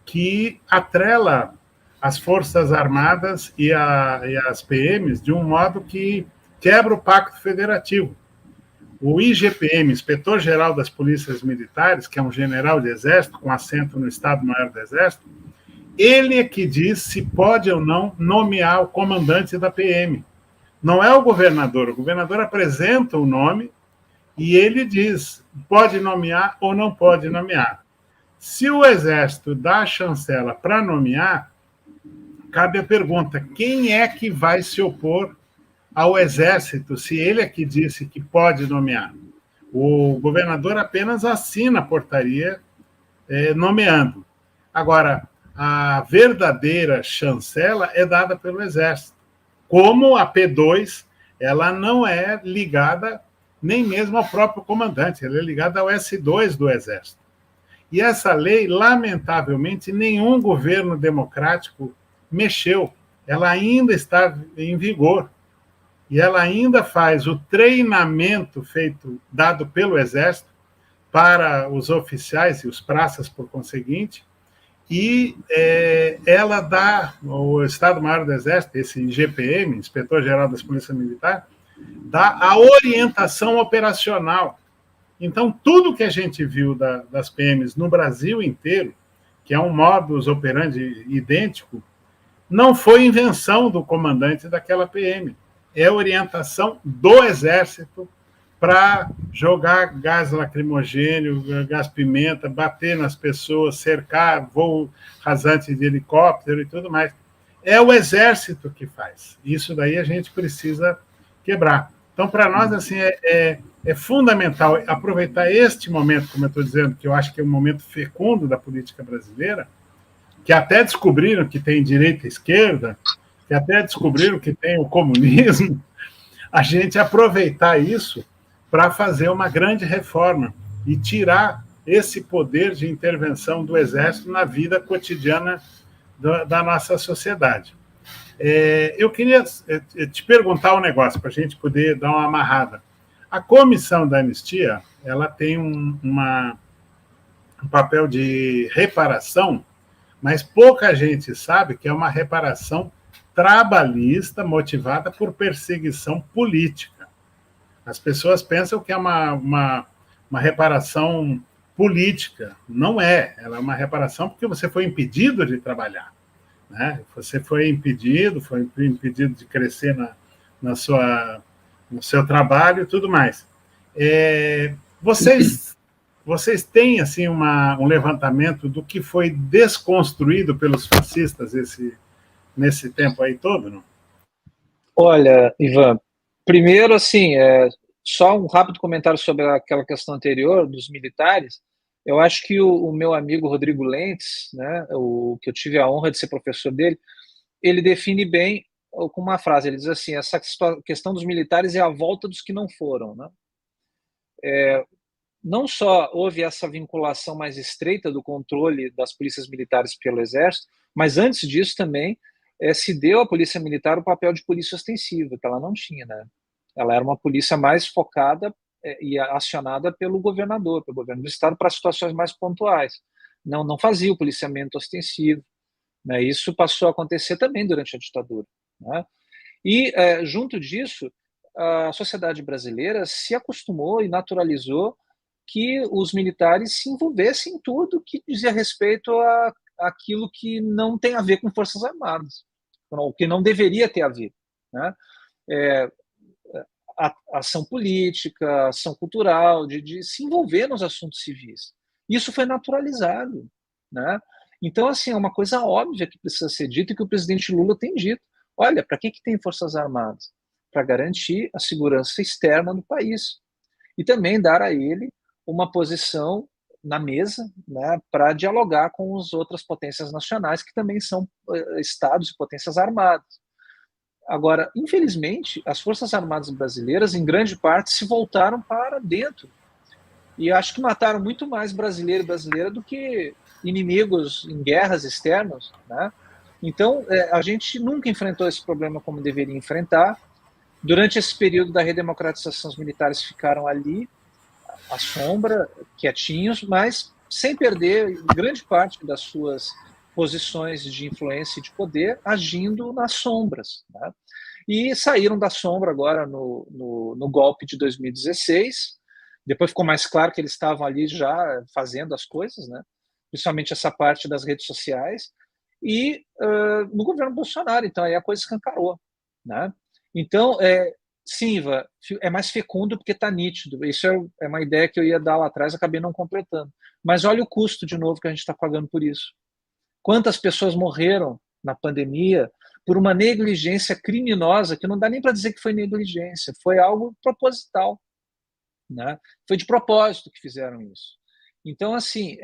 que atrela as Forças Armadas e as PMs de um modo que quebra o pacto federativo. O IGPM, Inspetor-Geral das Polícias Militares, que é um general de exército com assento no Estado-Maior do Exército, ele é que diz se pode ou não nomear o comandante da PM. Não é o governador apresenta o nome e ele diz pode nomear ou não pode nomear. Se o Exército dá a chancela para nomear, cabe a pergunta, quem é que vai se opor ao Exército, se ele é que disse que pode nomear? O governador apenas assina a portaria nomeando. Agora, a verdadeira chancela é dada pelo Exército. Como a P2, ela não é ligada nem mesmo ao próprio comandante, ela é ligada ao S2 do Exército. E essa lei, lamentavelmente, nenhum governo democrático mexeu. Ela ainda está em vigor. E ela ainda faz o treinamento dado pelo Exército para os oficiais e os praças, por conseguinte, e ela dá, o Estado-Maior do Exército, esse IGPM, Inspetor-Geral das Polícias Militares, dá a orientação operacional. Então, tudo que a gente viu das PMs no Brasil inteiro, que é um modus operandi idêntico, não foi invenção do comandante daquela PM. É orientação do Exército para jogar gás lacrimogêneo, gás pimenta, bater nas pessoas, cercar, voo rasante de helicóptero e tudo mais. É o Exército que faz. Isso daí a gente precisa quebrar. Então, para nós, assim, é fundamental aproveitar este momento, como eu estou dizendo, que eu acho que é um momento fecundo da política brasileira, que até descobriram que tem direita e esquerda, que até descobriram que tem o comunismo, a gente aproveitar isso para fazer uma grande reforma e tirar esse poder de intervenção do Exército na vida cotidiana da nossa sociedade. Eu queria te perguntar um negócio, para a gente poder dar uma amarrada. A Comissão da Anistia, ela tem um papel de reparação, mas pouca gente sabe que é uma reparação trabalhista motivada por perseguição política. As pessoas pensam que é uma reparação política. Não é. Ela é uma reparação porque você foi impedido de trabalhar. Né? Você foi impedido de crescer no seu trabalho e tudo mais. Vocês têm assim, um levantamento do que foi desconstruído pelos fascistas nesse tempo aí todo, não? Olha, Ivan, primeiro, assim, só um rápido comentário sobre aquela questão anterior dos militares. Eu acho que o meu amigo Rodrigo Lentz, né, que eu tive a honra de ser professor dele, ele define bem com uma frase. Ele diz assim: essa questão dos militares é a volta dos que não foram, né? Não só houve essa vinculação mais estreita do controle das polícias militares pelo Exército, mas antes disso também se deu à polícia militar o papel de polícia ostensiva, que ela não tinha, né? Ela era uma polícia mais focada e acionada pelo governador, pelo governo do estado, para situações mais pontuais. Não fazia o policiamento ostensivo, né? Isso passou a acontecer também durante a ditadura, né? E, junto disso, a sociedade brasileira se acostumou e naturalizou que os militares se envolvessem em tudo que dizia respeito àquilo que não tem a ver com Forças Armadas, o que não deveria ter a ver, né? Ação política, ação cultural, de se envolver nos assuntos civis. Isso foi naturalizado, né? Então, assim, é uma coisa óbvia que precisa ser dita e que o presidente Lula tem dito. Olha, para que tem Forças Armadas? Para garantir a segurança externa do país. E também dar a ele uma posição na mesa, né, para dialogar com as outras potências nacionais, que também são estados e potências armadas. Agora, infelizmente, as Forças Armadas brasileiras, em grande parte, se voltaram para dentro. E acho que mataram muito mais brasileiro e brasileira do que inimigos em guerras externas, né? Então, a gente nunca enfrentou esse problema como deveria enfrentar. Durante esse período da redemocratização, os militares ficaram ali, à sombra, quietinhos, mas sem perder grande parte das suas posições de influência e de poder, agindo nas sombras, né? e saíram da sombra agora no golpe de 2016. Depois ficou mais claro que eles estavam ali já fazendo as coisas, né? Principalmente essa parte das redes sociais, e no governo Bolsonaro, então aí a coisa escancarou, né? Então, sim, Ivan, é mais fecundo porque está nítido. Isso é uma ideia que eu ia dar lá atrás, acabei não completando. Mas olha o custo, de novo, que a gente está pagando por isso. Quantas pessoas morreram na pandemia por uma negligência criminosa, que não dá nem para dizer que foi negligência, foi algo proposital, né? Foi de propósito que fizeram isso. Então, assim,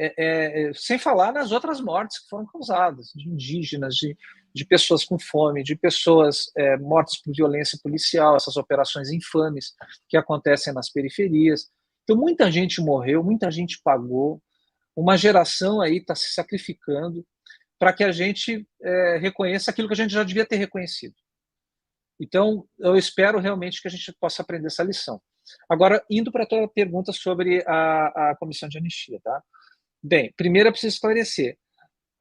sem falar nas outras mortes que foram causadas, de indígenas, de pessoas com fome, de pessoas mortas por violência policial, essas operações infames que acontecem nas periferias. Então, muita gente morreu, muita gente pagou, uma geração aí está se sacrificando para que a gente reconheça aquilo que a gente já devia ter reconhecido. Então, eu espero realmente que a gente possa aprender essa lição. Agora, indo para a tua pergunta sobre a comissão de anistia, tá? Bem, primeiro eu preciso esclarecer.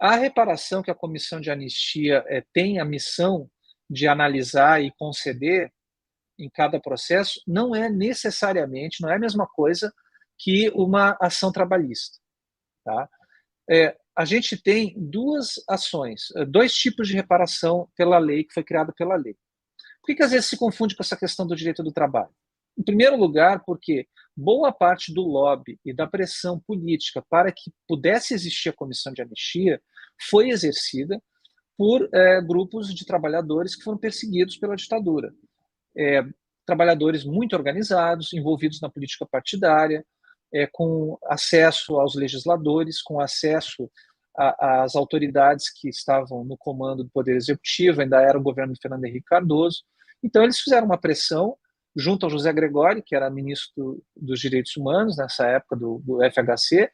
A reparação que a comissão de anistia tem a missão de analisar e conceder em cada processo não é necessariamente, não é a mesma coisa que uma ação trabalhista, tá? A gente tem duas ações, dois tipos de reparação pela lei, que foi criada pela lei. Por que às vezes se confunde com essa questão do direito do trabalho? Em primeiro lugar, porque boa parte do lobby e da pressão política para que pudesse existir a comissão de anistia foi exercida por grupos de trabalhadores que foram perseguidos pela ditadura. Trabalhadores muito organizados, envolvidos na política partidária, com acesso aos legisladores, com acesso às autoridades que estavam no comando do Poder Executivo, ainda era o governo de Fernando Henrique Cardoso. Então, eles fizeram uma pressão junto ao José Gregório, que era ministro dos Direitos Humanos nessa época do FHC,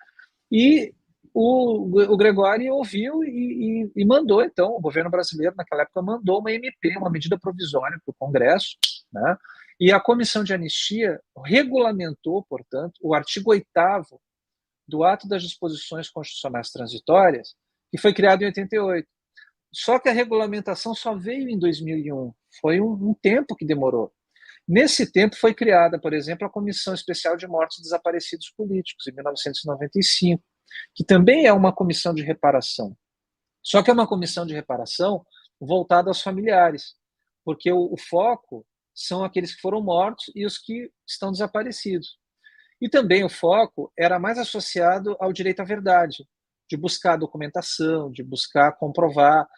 e o Gregório ouviu e mandou, então, o governo brasileiro naquela época mandou uma MP, uma medida provisória para o Congresso, né? E a Comissão de Anistia regulamentou, portanto, o artigo 8º do Ato das Disposições Constitucionais Transitórias, que foi criado em 88. Só que a regulamentação só veio em 2001. Foi um tempo que demorou. Nesse tempo foi criada, por exemplo, a Comissão Especial de Mortes e Desaparecidos Políticos, em 1995, que também é uma comissão de reparação. Só que é uma comissão de reparação voltada aos familiares, porque o foco são aqueles que foram mortos e os que estão desaparecidos. E também o foco era mais associado ao direito à verdade, de buscar documentação, de buscar comprovar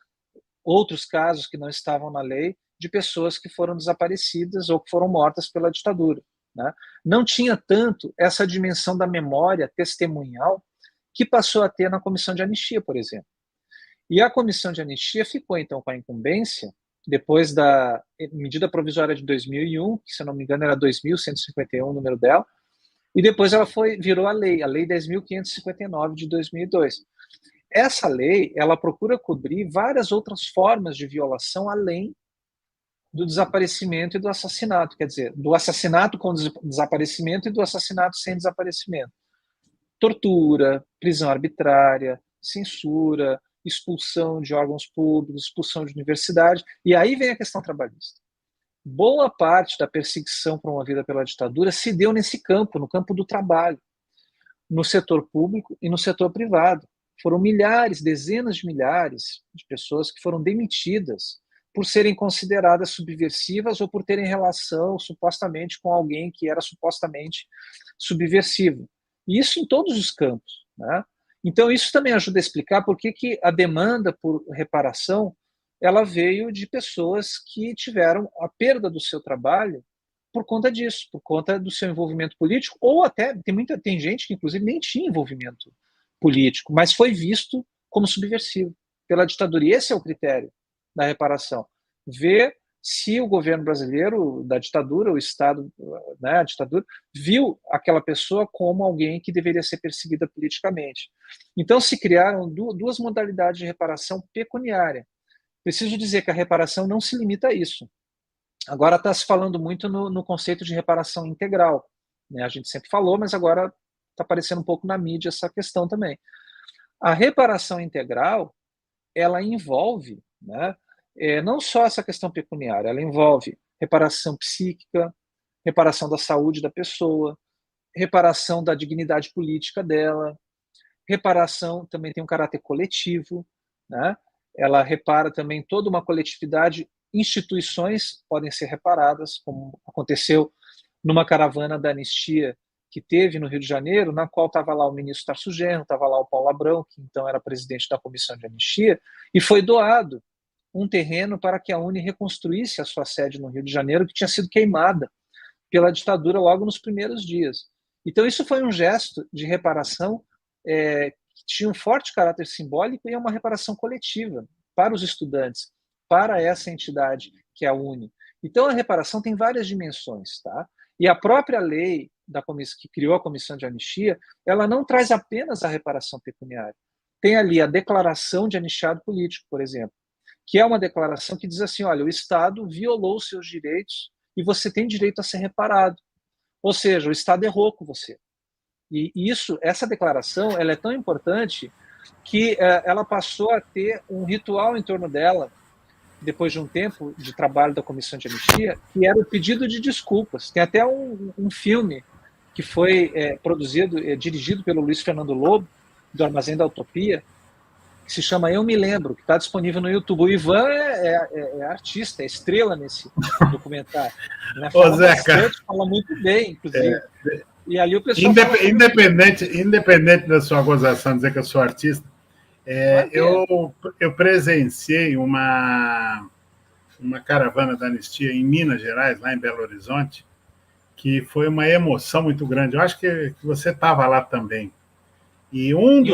outros casos que não estavam na lei de pessoas que foram desaparecidas ou que foram mortas pela ditadura, né? Não tinha tanto essa dimensão da memória testemunhal que passou a ter na comissão de anistia, por exemplo. E a comissão de anistia ficou, então, com a incumbência, depois da medida provisória de 2001, que, se eu não me engano, era 2.151 o número dela, e depois ela virou a Lei 10.559 de 2002. Essa lei, ela procura cobrir várias outras formas de violação além do desaparecimento e do assassinato, quer dizer, do assassinato com desaparecimento e do assassinato sem desaparecimento. Tortura, prisão arbitrária, censura, expulsão de órgãos públicos, expulsão de universidade, e aí vem a questão trabalhista. Boa parte da perseguição promovida pela ditadura se deu nesse campo, no campo do trabalho, no setor público e no setor privado. Foram milhares, dezenas de milhares de pessoas que foram demitidas por serem consideradas subversivas ou por terem relação supostamente com alguém que era supostamente subversivo. E isso em todos os campos, né? Então isso também ajuda a explicar por que a demanda por reparação ela veio de pessoas que tiveram a perda do seu trabalho por conta disso, por conta do seu envolvimento político, ou até tem gente que inclusive nem tinha envolvimento político, mas foi visto como subversivo pela ditadura. E esse é o critério da reparação. Ver se o governo brasileiro da ditadura, o Estado, né, a ditadura, viu aquela pessoa como alguém que deveria ser perseguida politicamente. Então se criaram duas modalidades de reparação pecuniária. Preciso dizer que a reparação não se limita a isso. Agora está se falando muito no conceito de reparação integral, né? A gente sempre falou, mas agora está aparecendo um pouco na mídia essa questão também. A reparação integral, ela envolve, né, não só essa questão pecuniária, ela envolve reparação psíquica, reparação da saúde da pessoa, reparação da dignidade política dela, reparação também tem um caráter coletivo, né? Ela repara também toda uma coletividade, instituições podem ser reparadas, como aconteceu numa caravana da anistia que teve no Rio de Janeiro, na qual estava lá o ministro Tarso Genro, estava lá o Paulo Abrão, que então era presidente da comissão de anistia, e foi doado um terreno para que a UNE reconstruísse a sua sede no Rio de Janeiro, que tinha sido queimada pela ditadura logo nos primeiros dias. Então isso foi um gesto de reparação que tinha um forte caráter simbólico e é uma reparação coletiva para os estudantes, para essa entidade que é a UNE. Então a reparação tem várias dimensões, tá? E a própria lei que criou a comissão de anistia, ela não traz apenas a reparação pecuniária. Tem ali a declaração de anistiado político, por exemplo, que é uma declaração que diz assim, olha, o Estado violou os seus direitos e você tem direito a ser reparado. Ou seja, o Estado errou com você. E essa declaração, ela é tão importante que ela passou a ter um ritual em torno dela, depois de um tempo de trabalho da comissão de anistia, que era o pedido de desculpas. Tem até um filme que foi dirigido pelo Luiz Fernando Lobo, do Armazém da Utopia, que se chama Eu Me Lembro, que está disponível no YouTube. O Ivan é artista, é estrela nesse documentário. Né? Fala bastante, fala muito bem, inclusive. E ali o pessoal independente da sua gozação dizer que eu sou artista, eu presenciei uma caravana da anistia em Minas Gerais, lá em Belo Horizonte, que foi uma emoção muito grande. Eu acho que você estava lá também. E um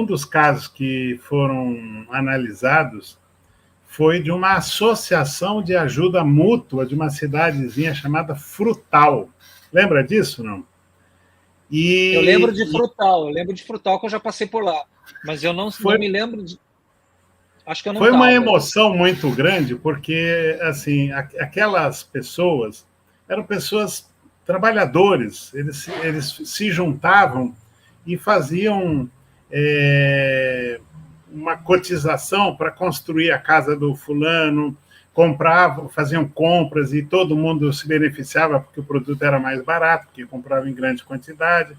dos casos que foram analisados foi de uma associação de ajuda mútua de uma cidadezinha chamada Frutal. Lembra disso, não? Eu lembro de Frutal, que eu já passei por lá, mas eu não me lembro de... Acho que eu não Foi uma emoção muito grande, porque assim, aquelas pessoas eram pessoas trabalhadores, eles se juntavam e faziam uma cotização para construir a casa do fulano, compravam, faziam compras e todo mundo se beneficiava porque o produto era mais barato, porque comprava em grande quantidade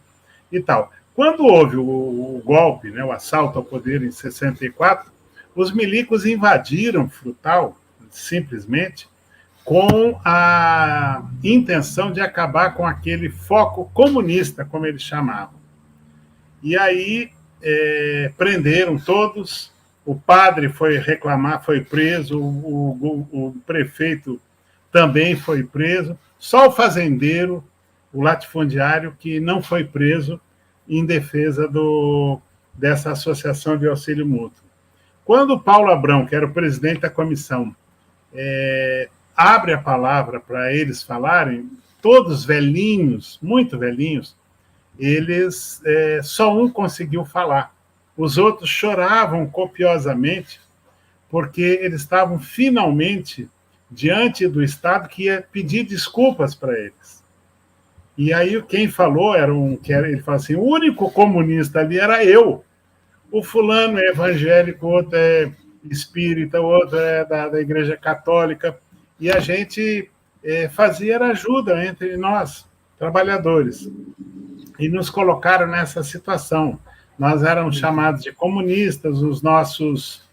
e tal. Quando houve o golpe, né, o assalto ao poder em 64, os milicos invadiram Frutal, simplesmente, com a intenção de acabar com aquele foco comunista, como eles chamavam. E aí prenderam todos, o padre foi reclamar, foi preso, o prefeito também foi preso, só o fazendeiro, o latifundiário, que não foi preso em defesa dessa associação de auxílio mútuo. Quando o Paulo Abrão, que era o presidente da comissão, abre a palavra para eles falarem, todos velhinhos, muito velhinhos, eles só um conseguiu falar. Os outros choravam copiosamente porque eles estavam finalmente diante do Estado que ia pedir desculpas para eles. E aí quem falou ele falou assim, o único comunista ali era eu. O fulano é evangélico, o outro é espírita, o outro é da Igreja Católica. E a gente fazia ajuda entre nós, trabalhadores. E nos colocaram nessa situação. Nós éramos chamados de comunistas, os nossos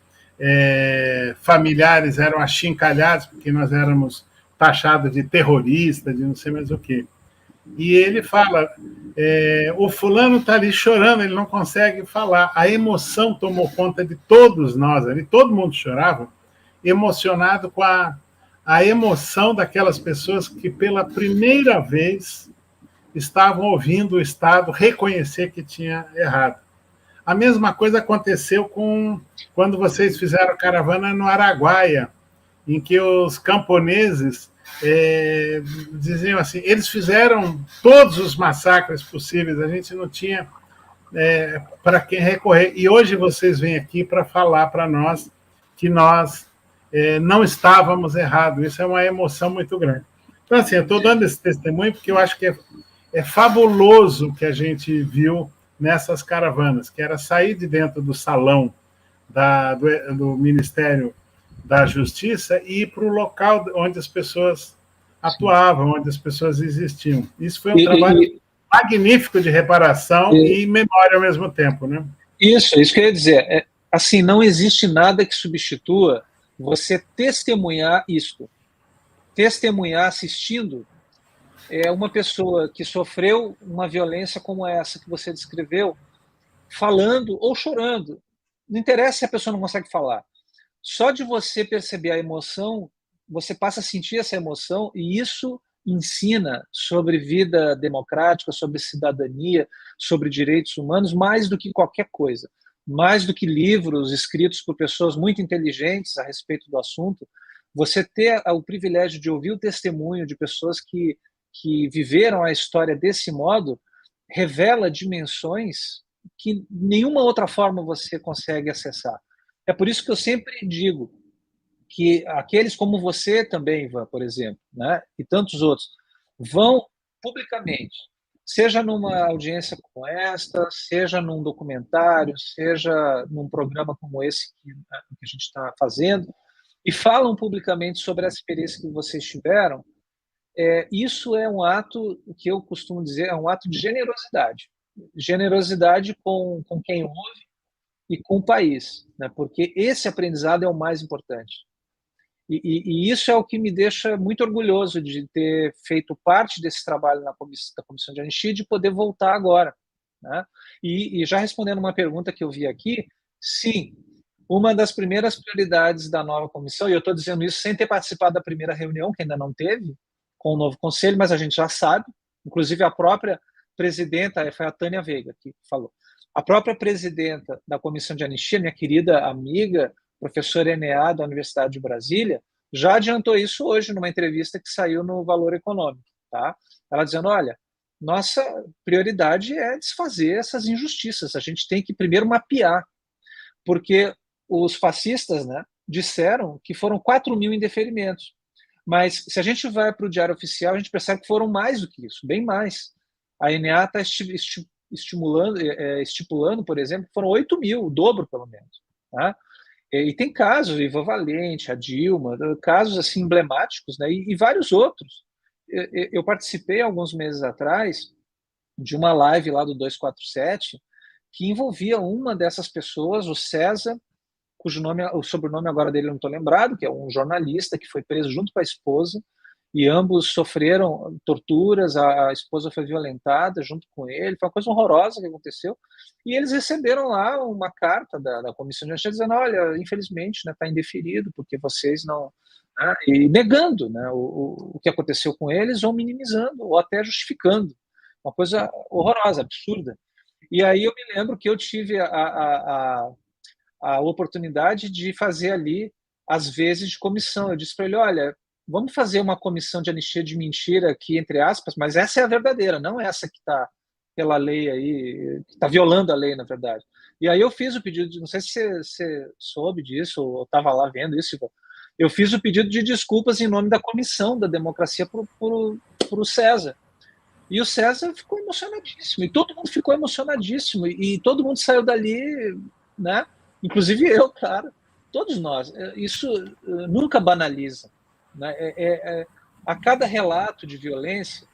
familiares eram achincalhados, porque nós éramos taxados de terroristas, de não sei mais o quê. E ele fala, o fulano está ali chorando, ele não consegue falar. A emoção tomou conta de todos nós ali, todo mundo chorava, emocionado com a emoção daquelas pessoas que pela primeira vez estavam ouvindo o Estado reconhecer que tinha errado. A mesma coisa aconteceu quando vocês fizeram a caravana no Araguaia, em que os camponeses diziam assim, eles fizeram todos os massacres possíveis, a gente não tinha para quem recorrer. E hoje vocês vêm aqui para falar para nós que nós não estávamos errados. Isso é uma emoção muito grande. Então, assim, eu estou dando esse testemunho porque eu acho que é fabuloso o que a gente viu nessas caravanas, que era sair de dentro do salão do Ministério da Justiça e ir para o local onde as pessoas atuavam, onde as pessoas existiam. Isso foi um trabalho magnífico de reparação e memória ao mesmo tempo, né? Isso que eu ia dizer. Assim, não existe nada que substitua você testemunhar isto. Testemunhar assistindo uma pessoa que sofreu uma violência como essa que você descreveu, falando ou chorando. Não interessa se a pessoa não consegue falar. Só de você perceber a emoção, você passa a sentir essa emoção, e isso ensina sobre vida democrática, sobre cidadania, sobre direitos humanos, mais do que qualquer coisa. Mais do que livros escritos por pessoas muito inteligentes a respeito do assunto, você ter o privilégio de ouvir o testemunho de pessoas que viveram a história desse modo, revela dimensões que nenhuma outra forma você consegue acessar. É por isso que eu sempre digo que aqueles como você também, Ivan, por exemplo, né, e tantos outros, vão publicamente, seja numa audiência como esta, seja num documentário, seja num programa como esse que a gente está fazendo, e falam publicamente sobre a experiência que vocês tiveram. Isso é um ato que eu costumo dizer, é um ato de generosidade. Generosidade com quem ouve e com o país, né? Porque esse aprendizado é o mais importante. E isso é o que me deixa muito orgulhoso de ter feito parte desse trabalho da Comissão de Anistia e de poder voltar agora, né? E já respondendo uma pergunta que eu vi aqui, sim, uma das primeiras prioridades da nova comissão, e eu estou dizendo isso sem ter participado da primeira reunião, que ainda não teve, com o novo conselho, mas a gente já sabe, inclusive a própria presidenta, foi a Tânia Veiga que falou, a própria presidenta da Comissão de Anistia, minha querida amiga, professora Eneá, da Universidade de Brasília, já adiantou isso hoje numa entrevista que saiu no Valor Econômico. Tá? Ela dizendo, olha, nossa prioridade é desfazer essas injustiças, a gente tem que primeiro mapear, porque os fascistas, né, disseram que foram 4 mil indeferimentos, mas se a gente vai para o Diário Oficial, a gente percebe que foram mais do que isso, bem mais. A Eneá está estipulando, por exemplo, que foram 8 mil, o dobro pelo menos. Tá? E tem casos, Ivan Valente, a Dilma, casos assim emblemáticos, né? E vários outros. Eu participei alguns meses atrás de uma live lá do 247 que envolvia uma dessas pessoas, o César, cujo o sobrenome agora dele eu não estou lembrado, que é um jornalista que foi preso junto com a esposa, e ambos sofreram torturas, a esposa foi violentada junto com ele, foi uma coisa horrorosa que aconteceu, e eles receberam lá uma carta da Comissão de Justiça dizendo, olha, infelizmente está indeferido, porque vocês não... Né, e negando, né, o que aconteceu com eles, ou minimizando, ou até justificando. Uma coisa horrorosa, absurda. E aí eu me lembro que eu tive a oportunidade de fazer ali as vezes de comissão. Eu disse para ele, olha, vamos fazer uma comissão de anistia de mentira aqui, entre aspas, mas essa é a verdadeira, não essa que está pela lei aí, que está violando a lei, na verdade. E aí eu fiz o pedido, não sei se você soube disso, ou estava lá vendo isso, eu fiz o pedido de desculpas em nome da Comissão da Democracia para o César. E o César ficou emocionadíssimo, e todo mundo ficou emocionadíssimo, e todo mundo saiu dali, né? Inclusive eu, claro, todos nós. Isso nunca banaliza. Né? A cada relato de violência,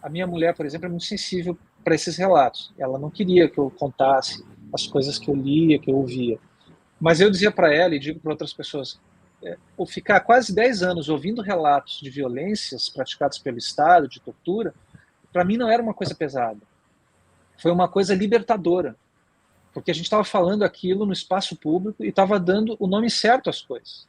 a minha mulher, por exemplo, é muito sensível para esses relatos. Ela não queria que eu contasse as coisas que eu lia, que eu ouvia. Mas eu dizia para ela, e digo para outras pessoas, ficar quase 10 anos ouvindo relatos de violências praticadas pelo Estado, de tortura, para mim não era uma coisa pesada. Foi uma coisa libertadora. Porque a gente estava falando aquilo no espaço público e estava dando o nome certo às coisas.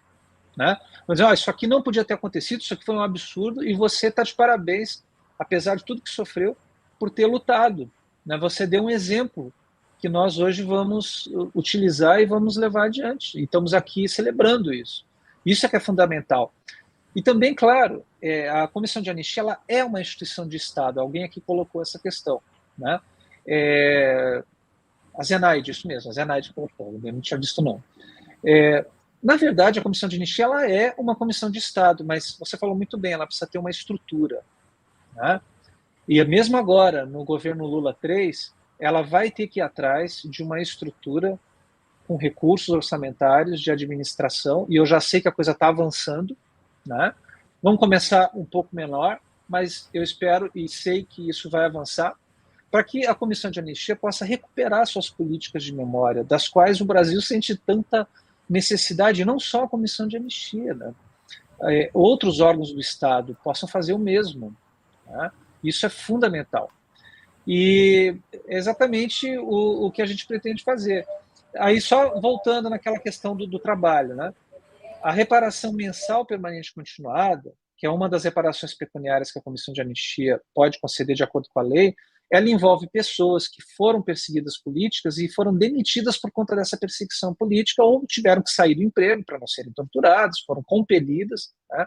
Né? Mas isso aqui não podia ter acontecido, isso aqui foi um absurdo, e você está de parabéns, apesar de tudo que sofreu, por ter lutado. Né? Você deu um exemplo que nós hoje vamos utilizar e vamos levar adiante. E estamos aqui celebrando isso. Isso é que é fundamental. E também, claro, a Comissão de Anistia ela é uma instituição de Estado. Alguém aqui colocou essa questão. Né? A Zenaide, isso mesmo, a Zenaide colocou, eu não tinha visto não. Na verdade, a Comissão de Anistia ela é uma comissão de Estado, mas você falou muito bem, ela precisa ter uma estrutura. Né? E mesmo agora, no governo Lula 3, ela vai ter que ir atrás de uma estrutura com recursos orçamentários de administração, e eu já sei que a coisa está avançando, né? Vamos começar um pouco menor, mas eu espero e sei que isso vai avançar, para que a Comissão de Anistia possa recuperar suas políticas de memória, das quais o Brasil sente tanta necessidade, e não só a Comissão de Anistia, né? Outros órgãos do Estado possam fazer o mesmo, né? Isso é fundamental. E é exatamente o que a gente pretende fazer. Aí, só voltando naquela questão do trabalho, né? A reparação mensal permanente continuada, que é uma das reparações pecuniárias que a Comissão de Anistia pode conceder de acordo com a lei, ela envolve pessoas que foram perseguidas políticas e foram demitidas por conta dessa perseguição política ou tiveram que sair do emprego para não serem torturadas, foram compelidas, né?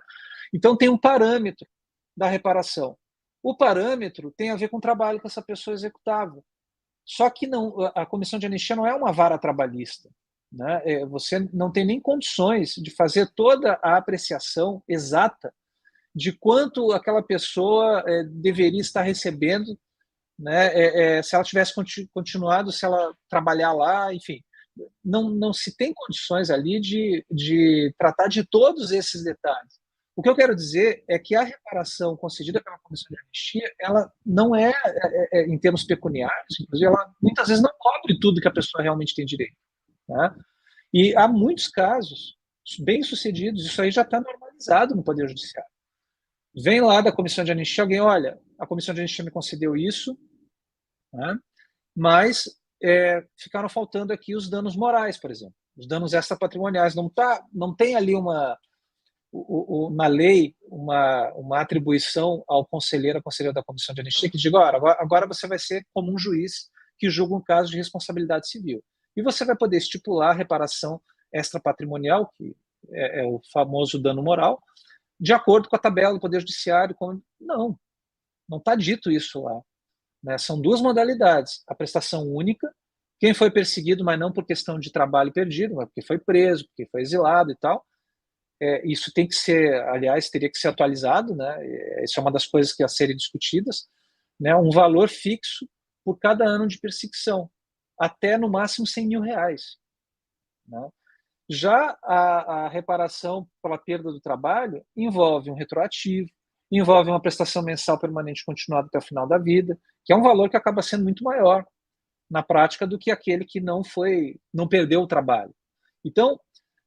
Então, tem um parâmetro da reparação. O parâmetro tem a ver com o trabalho que essa pessoa executava. Só que não, a Comissão de Anistia não é uma vara trabalhista, né? Você não tem nem condições de fazer toda a apreciação exata de quanto aquela pessoa deveria estar recebendo, né? Se ela tivesse continuado, se ela trabalhar lá, enfim. Não se tem condições ali de tratar de todos esses detalhes. O que eu quero dizer é que a reparação concedida pela Comissão de Anistia, ela não em termos pecuniários, inclusive, ela muitas vezes não cobre tudo que a pessoa realmente tem direito, né? E há muitos casos bem-sucedidos, isso aí já está normalizado no Poder Judiciário. Vem lá da Comissão de Anistia alguém, olha, a Comissão de Anistia me concedeu isso, né? Mas ficaram faltando aqui os danos morais, por exemplo, os danos extrapatrimoniais. Não tem ali na lei uma atribuição ao conselheiro, à conselheira da Comissão de Anistia, que diga, agora você vai ser como um juiz que julga um caso de responsabilidade civil. E você vai poder estipular a reparação extrapatrimonial, que é o famoso dano moral, de acordo com a tabela do Poder Judiciário. Não está dito isso lá, né? São duas modalidades. A prestação única, quem foi perseguido, mas não por questão de trabalho perdido, mas porque foi preso, porque foi exilado e tal. Isso tem que ser, aliás, teria que ser atualizado, né? Isso é uma das coisas que a serem discutidas, né? Um valor fixo por cada ano de perseguição, até no máximo R$100.000, né? Já a reparação pela perda do trabalho envolve um retroativo, envolve uma prestação mensal permanente continuada até o final da vida, que é um valor que acaba sendo muito maior na prática do que aquele que não perdeu o trabalho. Então,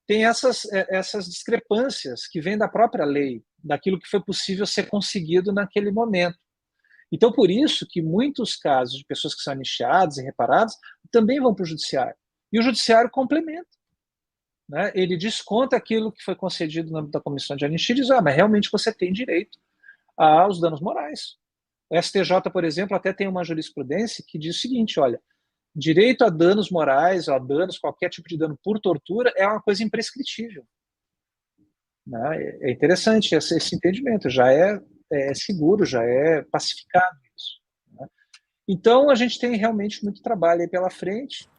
tem essas discrepâncias que vêm da própria lei, daquilo que foi possível ser conseguido naquele momento. Então, por isso que muitos casos de pessoas que são anistiadas e reparadas também vão para o judiciário. E o judiciário complementa, né? Ele desconta aquilo que foi concedido no âmbito da Comissão de Anistia e diz, mas realmente você tem direito aos danos morais. O STJ, por exemplo, até tem uma jurisprudência que diz o seguinte, olha, direito a danos morais, a danos, qualquer tipo de dano por tortura, é uma coisa imprescritível, né? É interessante esse entendimento, já é seguro, já é pacificado isso, né? Então, a gente tem realmente muito trabalho aí pela frente,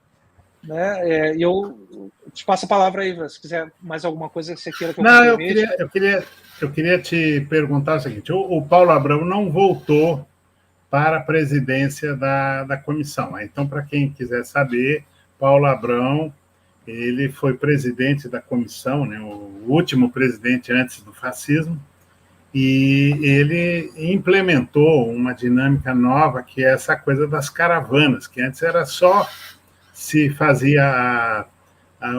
né? E eu te passo a palavra aí, se quiser mais alguma coisa que você queira que eu complemente. Eu queria te perguntar o seguinte, o Paulo Abrão não voltou para a presidência da comissão. Então, para quem quiser saber, Paulo Abrão, ele foi presidente da comissão, né, o último presidente antes do fascismo, e ele implementou uma dinâmica nova, que é essa coisa das caravanas, que antes era só se fazia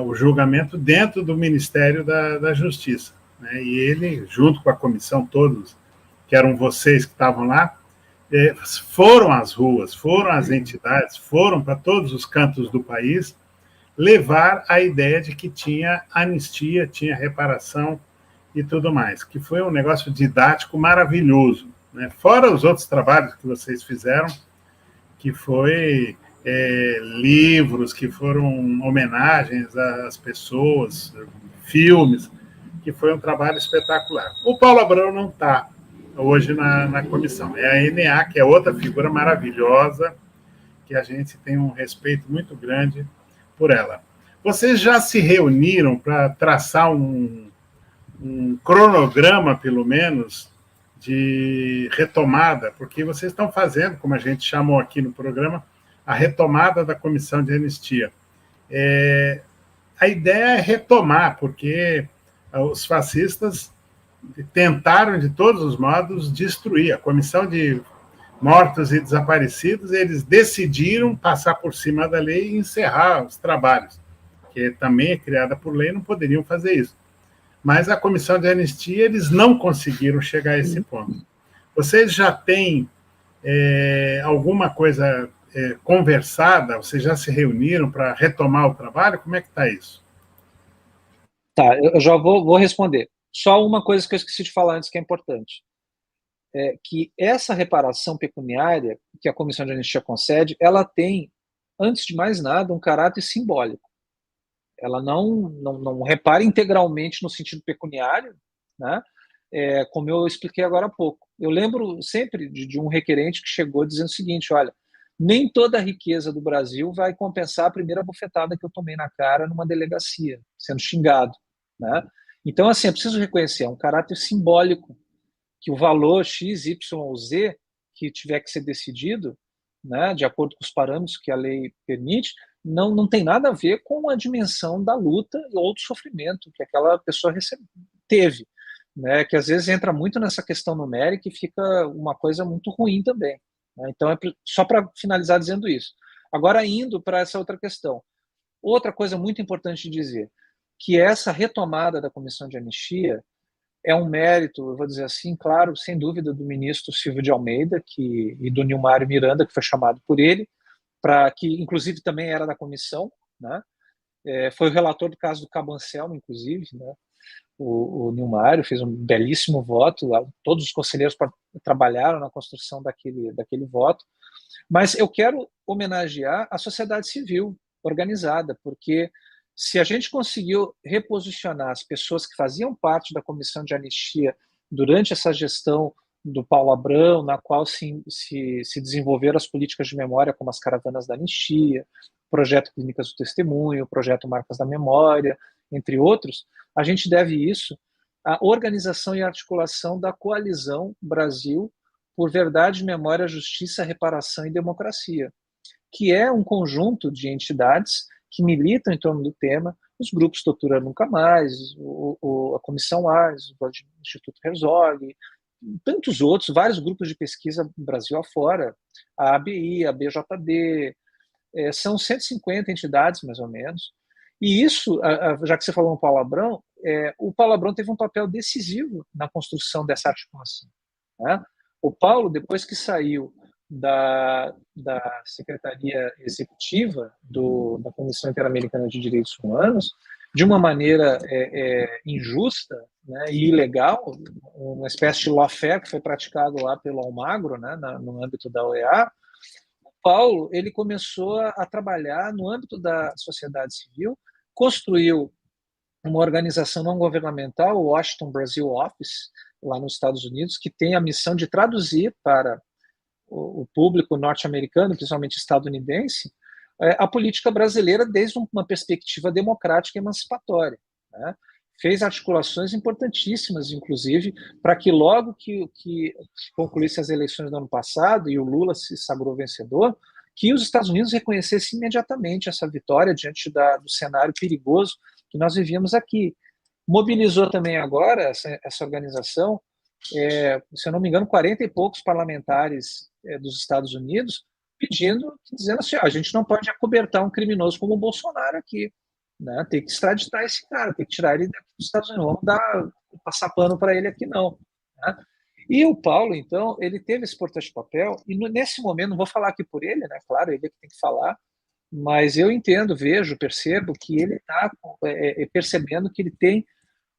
o julgamento dentro do Ministério da Justiça, né? E ele, junto com a comissão, todos, que eram vocês que estavam lá, foram às ruas, foram às entidades, foram para todos os cantos do país levar a ideia de que tinha anistia, tinha reparação e tudo mais, que foi um negócio didático maravilhoso, né? Fora os outros trabalhos que vocês fizeram, que foi livros, que foram homenagens às pessoas, filmes, que foi um trabalho espetacular. O Paulo Abrão não está hoje na comissão. É a ENEA, que é outra figura maravilhosa, que a gente tem um respeito muito grande por ela. Vocês já se reuniram para traçar um cronograma, pelo menos, de retomada, porque vocês estão fazendo, como a gente chamou aqui no programa, a retomada da Comissão de Anistia. A ideia é retomar, porque os fascistas tentaram, de todos os modos, destruir. A Comissão de Mortos e Desaparecidos, eles decidiram passar por cima da lei e encerrar os trabalhos, que também é criada por lei, não poderiam fazer isso. Mas a Comissão de Anistia, eles não conseguiram chegar a esse ponto. Vocês já têm alguma coisa conversada? Vocês já se reuniram para retomar o trabalho? Como é que está isso? Tá, eu já vou responder. Só uma coisa que eu esqueci de falar antes que é importante. Que essa reparação pecuniária que a Comissão de Anistia concede, ela tem, antes de mais nada, um caráter simbólico. Ela não repara integralmente no sentido pecuniário, né? Como eu expliquei agora há pouco. Eu lembro sempre de um requerente que chegou dizendo o seguinte: olha, nem toda a riqueza do Brasil vai compensar a primeira bufetada que eu tomei na cara numa delegacia, sendo xingado, né? Então, assim, é preciso reconhecer, é um caráter simbólico, que o valor X, Y ou Z que tiver que ser decidido, né, de acordo com os parâmetros que a lei permite, não tem nada a ver com a dimensão da luta ou do sofrimento que aquela pessoa teve, né, que às vezes entra muito nessa questão numérica e fica uma coisa muito ruim também, né? Então, só para finalizar dizendo isso. Agora, indo para essa outra questão. Outra coisa muito importante de dizer, que essa retomada da Comissão de Anistia é um mérito, eu vou dizer assim, claro, sem dúvida, do ministro Silvio de Almeida e do Nilmário Miranda, que foi chamado por ele, que inclusive também era da comissão, né? Foi o relator do caso do Cabo Anselmo, inclusive, né? O Nilmário fez um belíssimo voto, todos os conselheiros trabalharam na construção daquele voto, mas eu quero homenagear a sociedade civil organizada, porque se a gente conseguiu reposicionar as pessoas que faziam parte da comissão de anistia durante essa gestão do Paulo Abrão, na qual se desenvolveram as políticas de memória, como as caravanas da anistia, o projeto Clínicas do Testemunho, o projeto Marcas da Memória, entre outros, a gente deve isso à organização e articulação da Coalizão Brasil por Verdade, Memória, Justiça, Reparação e Democracia, que é um conjunto de entidades que militam em torno do tema, os grupos Tortura Nunca Mais, a Comissão ARS, o Instituto Herzog, tantos outros, vários grupos de pesquisa Brasil afora, a ABI, a BJD, são 150 entidades, mais ou menos. E isso, já que você falou no Paulo Abrão, o Paulo Abrão teve um papel decisivo na construção dessa articulação, né? O Paulo, depois que saiu da Secretaria Executiva da Comissão Interamericana de Direitos Humanos, de uma maneira injusta, né, e ilegal, uma espécie de lawfare que foi praticado lá pelo Almagro, né, no âmbito da OEA. O Paulo, ele começou a trabalhar no âmbito da sociedade civil, construiu uma organização não governamental, o Washington Brazil Office, lá nos Estados Unidos, que tem a missão de traduzir para o público norte-americano, principalmente estadunidense, a política brasileira desde uma perspectiva democrática e emancipatória, né? Fez articulações importantíssimas, inclusive, para que logo que concluísse as eleições do ano passado e o Lula se sagrou vencedor, que os Estados Unidos reconhecessem imediatamente essa vitória diante do cenário perigoso que nós vivíamos aqui. Mobilizou também agora essa organização, se eu não me engano, 40 e poucos parlamentares dos Estados Unidos dizendo assim: a gente não pode acobertar um criminoso como o Bolsonaro aqui, né? Tem que extraditar esse cara, tem que tirar ele daqui dos Estados Unidos, não vamos passar pano para ele aqui não, né? E o Paulo, então, ele teve esse importante papel, e nesse momento, não vou falar aqui por ele, né? Claro, ele é que tem que falar, mas eu entendo, percebo que ele está percebendo que ele tem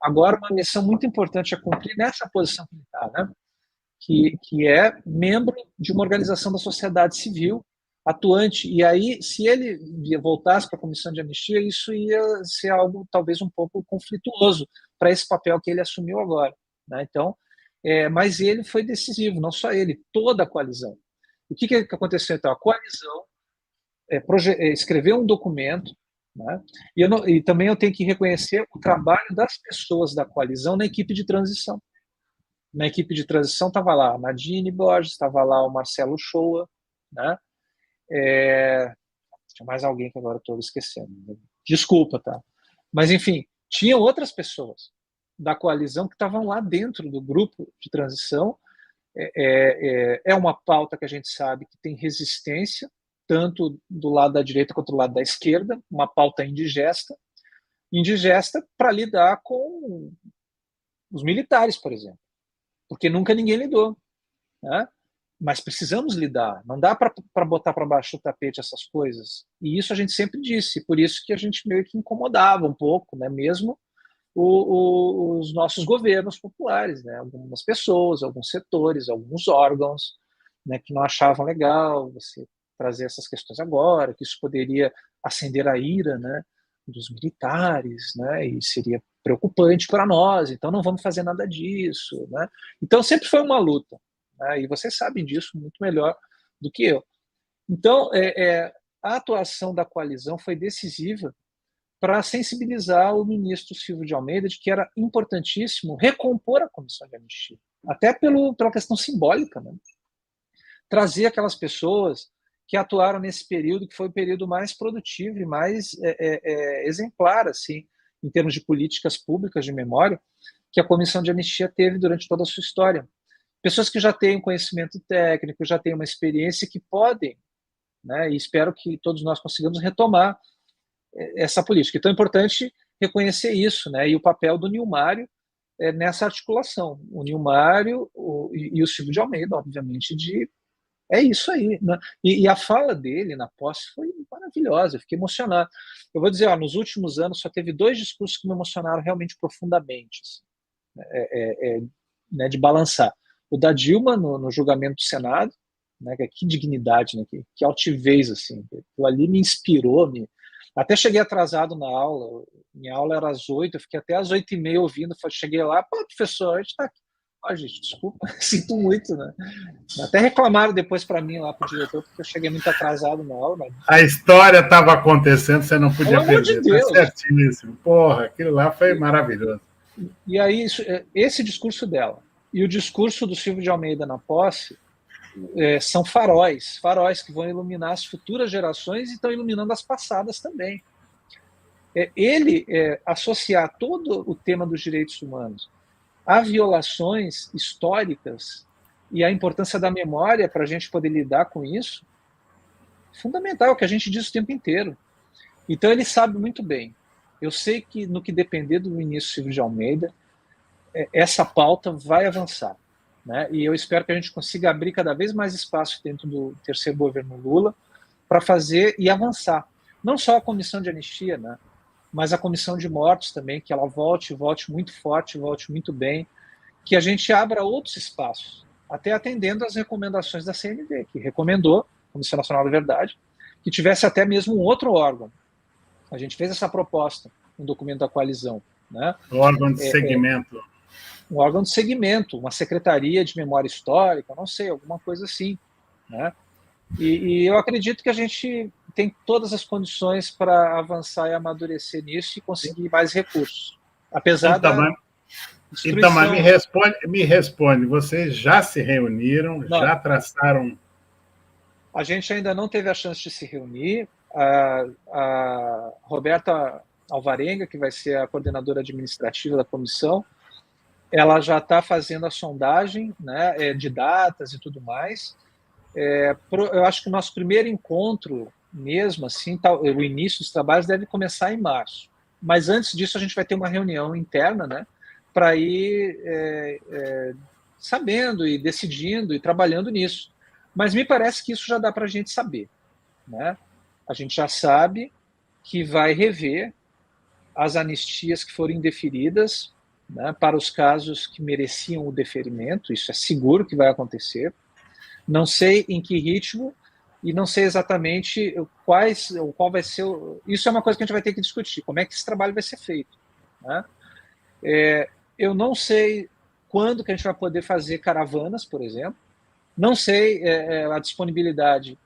agora uma missão muito importante a cumprir nessa posição que ele está, né? Que é membro de uma organização da sociedade civil atuante. E aí, se ele voltasse para a comissão de anistia, isso ia ser algo talvez um pouco conflituoso para esse papel que ele assumiu agora, né? Então, mas ele foi decisivo, não só ele, toda a coalizão. O que aconteceu então? A coalizão escreveu um documento, né? E também eu tenho que reconhecer o trabalho das pessoas da coalizão na equipe de transição. Na equipe de transição estava lá a Nadine Borges, estava lá o Marcelo Shoa, né? Tinha mais alguém que agora estou esquecendo. Desculpa, tá? Mas, enfim, tinha outras pessoas da coalizão que estavam lá dentro do grupo de transição. É uma pauta que a gente sabe que tem resistência, tanto do lado da direita quanto do lado da esquerda, uma pauta indigesta para lidar com os militares, por exemplo, porque nunca ninguém lidou, né? Mas precisamos lidar, não dá para botar para baixo do tapete essas coisas, e isso a gente sempre disse, por isso que a gente meio que incomodava um pouco, né? Mesmo os nossos governos populares, né? Algumas pessoas, alguns setores, alguns órgãos, né, que não achavam legal você trazer essas questões agora, que isso poderia acender a ira, né, dos militares, né, e seria preocupante para nós, então não vamos fazer nada disso, né? Então sempre foi uma luta, né, e vocês sabem disso muito melhor do que eu. Então, a atuação da coalizão foi decisiva para sensibilizar o ministro Silvio de Almeida de que era importantíssimo recompor a comissão de anistia, até pela questão simbólica, né? Trazer aquelas pessoas que atuaram nesse período, que foi o período mais produtivo e mais exemplar, assim, em termos de políticas públicas de memória, que a comissão de anistia teve durante toda a sua história. Pessoas que já têm conhecimento técnico, já têm uma experiência que podem, né, e espero que todos nós consigamos retomar essa política. Então é importante reconhecer isso, né, e o papel do Nilmário nessa articulação. O Nilmário e o Silvio de Almeida, obviamente, é isso aí, né? E a fala dele na posse foi maravilhosa, eu fiquei emocionado. Eu vou dizer, nos últimos anos só teve 2 discursos que me emocionaram realmente profundamente, assim, né, de balançar. O da Dilma no julgamento do Senado, né, que dignidade, né, que altivez, assim, aquilo ali me inspirou, até cheguei atrasado na aula, minha aula era às 8, eu fiquei até às 8h30 ouvindo, cheguei lá, professor, a gente está aqui. Gente, desculpa, sinto muito, né? Até reclamaram depois para mim lá pro diretor, porque eu cheguei muito atrasado na aula. Mas... A história estava acontecendo, você não podia perder. Pelo amor de Deus. Tá certíssimo. Porra, aquilo lá foi maravilhoso. E aí, esse discurso dela e o discurso do Silvio de Almeida na posse são faróis que vão iluminar as futuras gerações e estão iluminando as passadas também. Ele associar todo o tema dos direitos humanos a violações históricas e a importância da memória para a gente poder lidar com isso, fundamental, que a gente diz o tempo inteiro. Então ele sabe muito bem. Eu sei que no que depender do ministro Silvio de Almeida, essa pauta vai avançar, né? E eu espero que a gente consiga abrir cada vez mais espaço dentro do terceiro governo Lula para fazer e avançar. Não só a comissão de anistia, né? Mas a comissão de mortos também, que ela volte muito forte, volte muito bem, que a gente abra outros espaços, até atendendo às recomendações da CNV, que recomendou, Comissão Nacional da Verdade, que tivesse até mesmo um outro órgão. A gente fez essa proposta no documento da coalizão, né? O órgão de segmento. Um órgão de segmento, uma secretaria de memória histórica, não sei, alguma coisa assim, né? E eu acredito que a gente tem todas as condições para avançar e amadurecer nisso e conseguir mais recursos. Apesar da Então, mas me responde, vocês já se reuniram, não, já traçaram... A gente ainda não teve a chance de se reunir. A Roberta Alvarenga, que vai ser a coordenadora administrativa da comissão, ela já está fazendo a sondagem, né, de datas e tudo mais. Eu acho que o nosso primeiro encontro mesmo, assim, o início dos trabalhos deve começar em março. Mas antes disso a gente vai ter uma reunião interna, né, para ir sabendo e decidindo e trabalhando nisso. Mas me parece que isso já dá para a gente saber, né? A gente já sabe que vai rever as anistias que foram indeferidas, né, para os casos que mereciam o deferimento. Isso é seguro que vai acontecer. Não sei em que ritmo e não sei exatamente qual vai ser. Isso é uma coisa que a gente vai ter que discutir. Como é que esse trabalho vai ser feito, né? Eu não sei quando que a gente vai poder fazer caravanas, por exemplo. Não sei a disponibilidade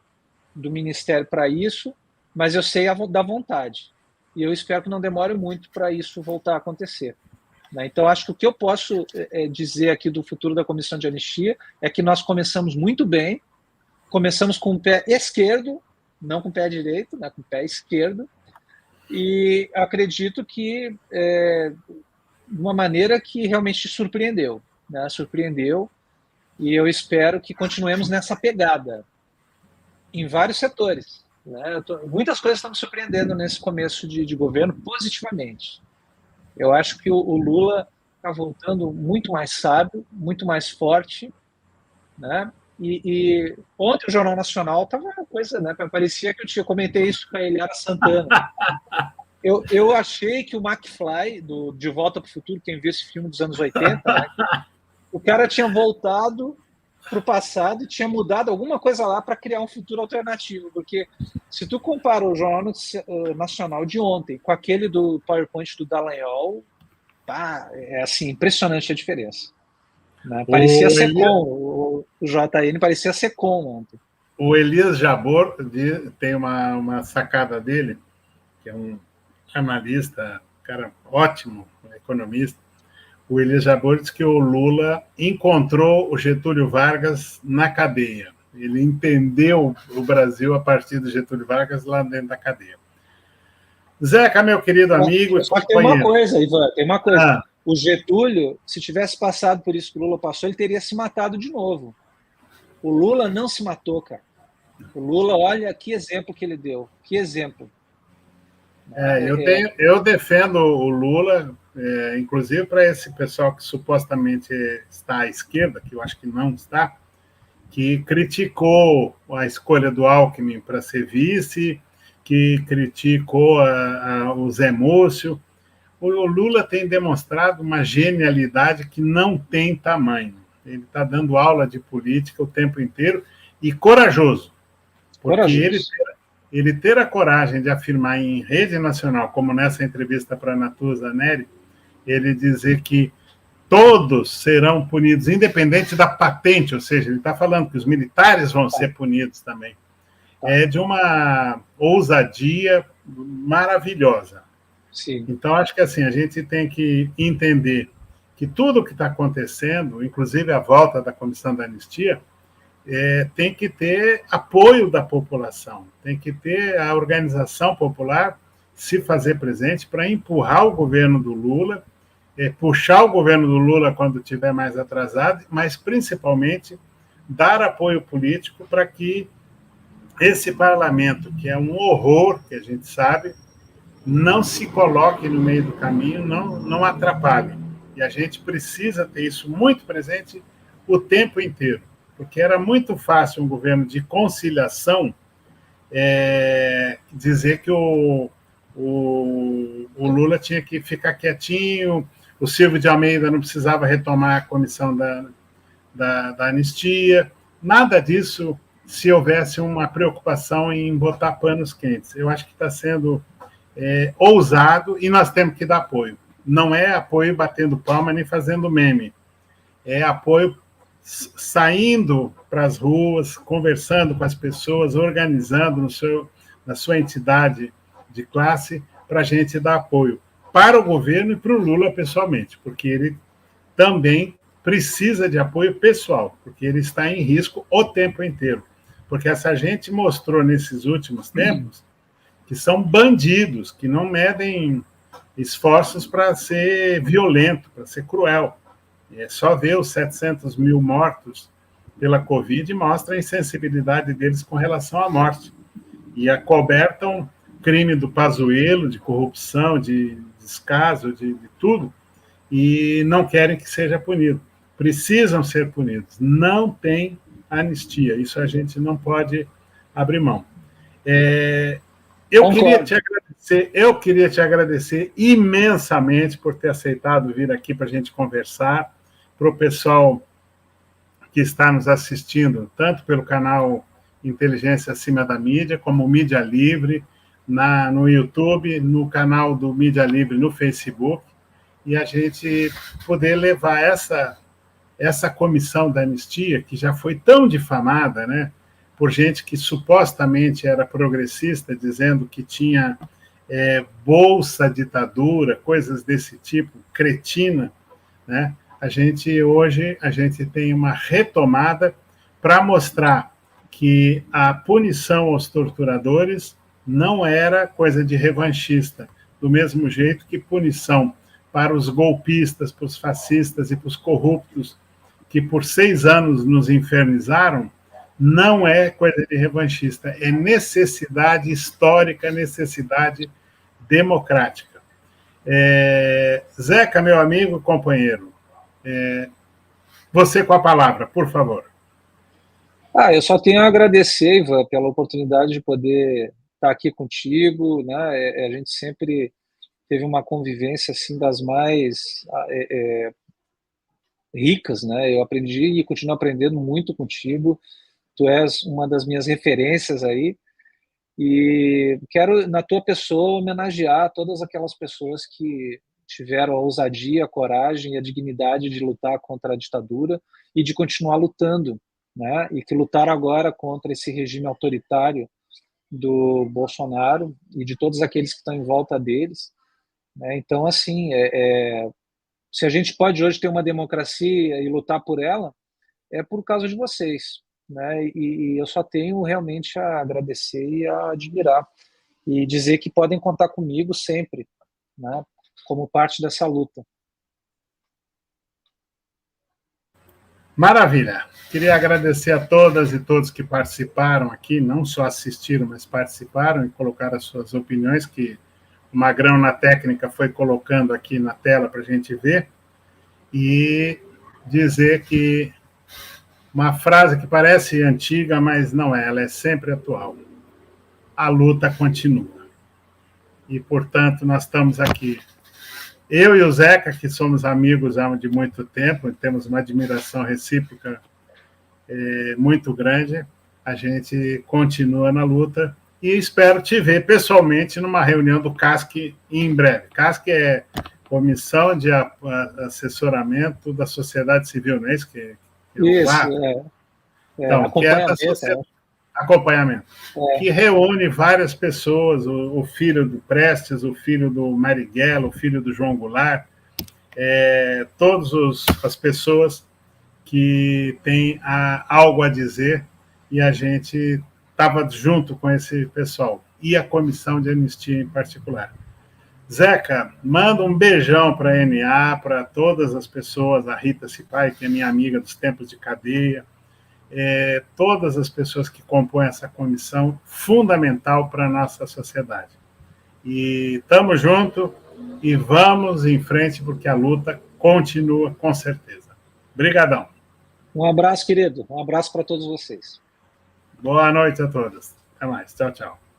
do Ministério para isso, mas eu sei da vontade. E eu espero que não demore muito para isso voltar a acontecer. Então, acho que o que eu posso dizer aqui do futuro da Comissão de Anistia é que nós começamos muito bem, começamos com o pé esquerdo não com o pé direito, né, com o pé esquerdo, e acredito que de uma maneira que realmente surpreendeu, né? Surpreendeu, e eu espero que continuemos nessa pegada em vários setores, né? Muitas coisas estão me surpreendendo nesse começo de governo positivamente. Eu acho que o Lula está voltando muito mais sábio, muito mais forte, né? E ontem o Jornal Nacional estava uma coisa, né? Parecia que eu comentei isso com a Eliara Santana. Eu achei que o McFly, De Volta para o Futuro, quem viu esse filme dos anos 80, né, o cara tinha voltado para o passado e tinha mudado alguma coisa lá para criar um futuro alternativo. Porque se tu compara o Jornal Nacional de ontem com aquele do PowerPoint do Dallagnol, tá, é assim, impressionante a diferença. Né? Parecia ser com, o JN parecia ser com ontem. O Elias Jabor tem uma sacada dele, que é um analista, cara ótimo, um economista. O Elias Jabor diz que o Lula encontrou o Getúlio Vargas na cadeia. Ele entendeu o Brasil a partir do Getúlio Vargas lá dentro da cadeia. Zeca, meu querido amigo. Só que tem uma coisa, Ivan, tem uma coisa. O Getúlio, se tivesse passado por isso que o Lula passou, ele teria se matado de novo. O Lula não se matou, cara. O Lula, olha que exemplo que ele deu. Que exemplo. Eu defendo o Lula, inclusive para esse pessoal que supostamente está à esquerda, que eu acho que não está, que criticou a escolha do Alckmin para ser vice, que criticou o Zé Múcio. O Lula tem demonstrado uma genialidade que não tem tamanho. Ele está dando aula de política o tempo inteiro e corajoso. Porque ele ter a coragem de afirmar em rede nacional, como nessa entrevista para a Natuza Neri, ele dizer que todos serão punidos, independente da patente, ou seja, ele está falando que os militares vão ser punidos também. É de uma ousadia maravilhosa. Sim. Então, acho que assim, a gente tem que entender que tudo o que está acontecendo, inclusive a volta da Comissão da Anistia, tem que ter apoio da população, tem que ter a organização popular se fazer presente para empurrar o governo do Lula, puxar o governo do Lula quando estiver mais atrasado, mas principalmente dar apoio político para que esse parlamento, que é um horror, que a gente sabe, não se coloque no meio do caminho, não atrapalhe. E a gente precisa ter isso muito presente o tempo inteiro, porque era muito fácil um governo de conciliação dizer que o Lula tinha que ficar quietinho, o Silvio de Almeida não precisava retomar a comissão da anistia, nada disso se houvesse uma preocupação em botar panos quentes. Eu acho que está sendo ousado e nós temos que dar apoio. Não é apoio batendo palma nem fazendo meme, é apoio saindo para as ruas, conversando com as pessoas, organizando na sua entidade de classe para a gente dar apoio para o governo e para o Lula pessoalmente, porque ele também precisa de apoio pessoal, porque ele está em risco o tempo inteiro. Porque essa gente mostrou nesses últimos tempos que são bandidos, que não medem esforços para ser violento, para ser cruel. É só ver os 700 mil mortos pela Covid mostra a insensibilidade deles com relação à morte. E acobertam crime do Pazuello, de corrupção, de descaso, de tudo, e não querem que seja punido. Precisam ser punidos. Não tem anistia. Isso a gente não pode abrir mão. Eu queria te agradecer imensamente por ter aceitado vir aqui para a gente conversar, para o pessoal que está nos assistindo, tanto pelo canal Inteligência Acima da Mídia, como Mídia Livre, no YouTube, no canal do Mídia Livre no Facebook, e a gente poder levar essa comissão da anistia, que já foi tão difamada, né, por gente que supostamente era progressista, dizendo que tinha bolsa ditadura, coisas desse tipo, cretina, né? Hoje a gente tem uma retomada para mostrar que a punição aos torturadores não era coisa de revanchista, do mesmo jeito que punição para os golpistas, para os fascistas e para os corruptos que por 6 anos nos infernizaram, não é coisa de revanchista, é necessidade histórica, necessidade democrática. Zeca, meu amigo, companheiro, você com a palavra, por favor. Eu só tenho a agradecer, Ivan, pela oportunidade de poder estar aqui contigo, né? A gente sempre teve uma convivência assim das mais ricas, né? Eu aprendi e continuo aprendendo muito contigo. Tu és uma das minhas referências aí e quero, na tua pessoa, homenagear todas aquelas pessoas que tiveram a ousadia, a coragem e a dignidade de lutar contra a ditadura e de continuar lutando, né? E que lutaram agora contra esse regime autoritário do Bolsonaro e de todos aqueles que estão em volta deles, né? Então, assim, se a gente pode hoje ter uma democracia e lutar por ela, é por causa de vocês, né? E eu só tenho realmente a agradecer e a admirar e dizer que podem contar comigo sempre, né? Como parte dessa luta. Maravilha. Queria agradecer a todas e todos que participaram aqui, não só assistiram, mas participaram e colocaram as suas opiniões, que o Magrão na técnica foi colocando aqui na tela para a gente ver, e dizer que uma frase que parece antiga, mas não é, ela é sempre atual. A luta continua. E, portanto, nós estamos aqui. Eu e o Zeca, que somos amigos há de muito tempo, temos uma admiração recíproca muito grande, a gente continua na luta e espero te ver pessoalmente numa reunião do CASC em breve. CASC é Comissão de Assessoramento da Sociedade Civil, não é isso que Isso, então, acompanhamento. Acompanhamento. Que reúne várias pessoas, o filho do Prestes, o filho do Marighella, o filho do João Goulart, todas as pessoas que têm algo a dizer, e a gente estava junto com esse pessoal, e a Comissão de Anistia em particular. Zeca, manda um beijão para a NA, para todas as pessoas, a Rita Cipai, que é minha amiga dos tempos de cadeia, todas as pessoas que compõem essa comissão, fundamental para a nossa sociedade. E estamos juntos e vamos em frente, porque a luta continua, com certeza. Obrigadão. Um abraço, querido. Um abraço para todos vocês. Boa noite a todos. Até mais. Tchau, tchau.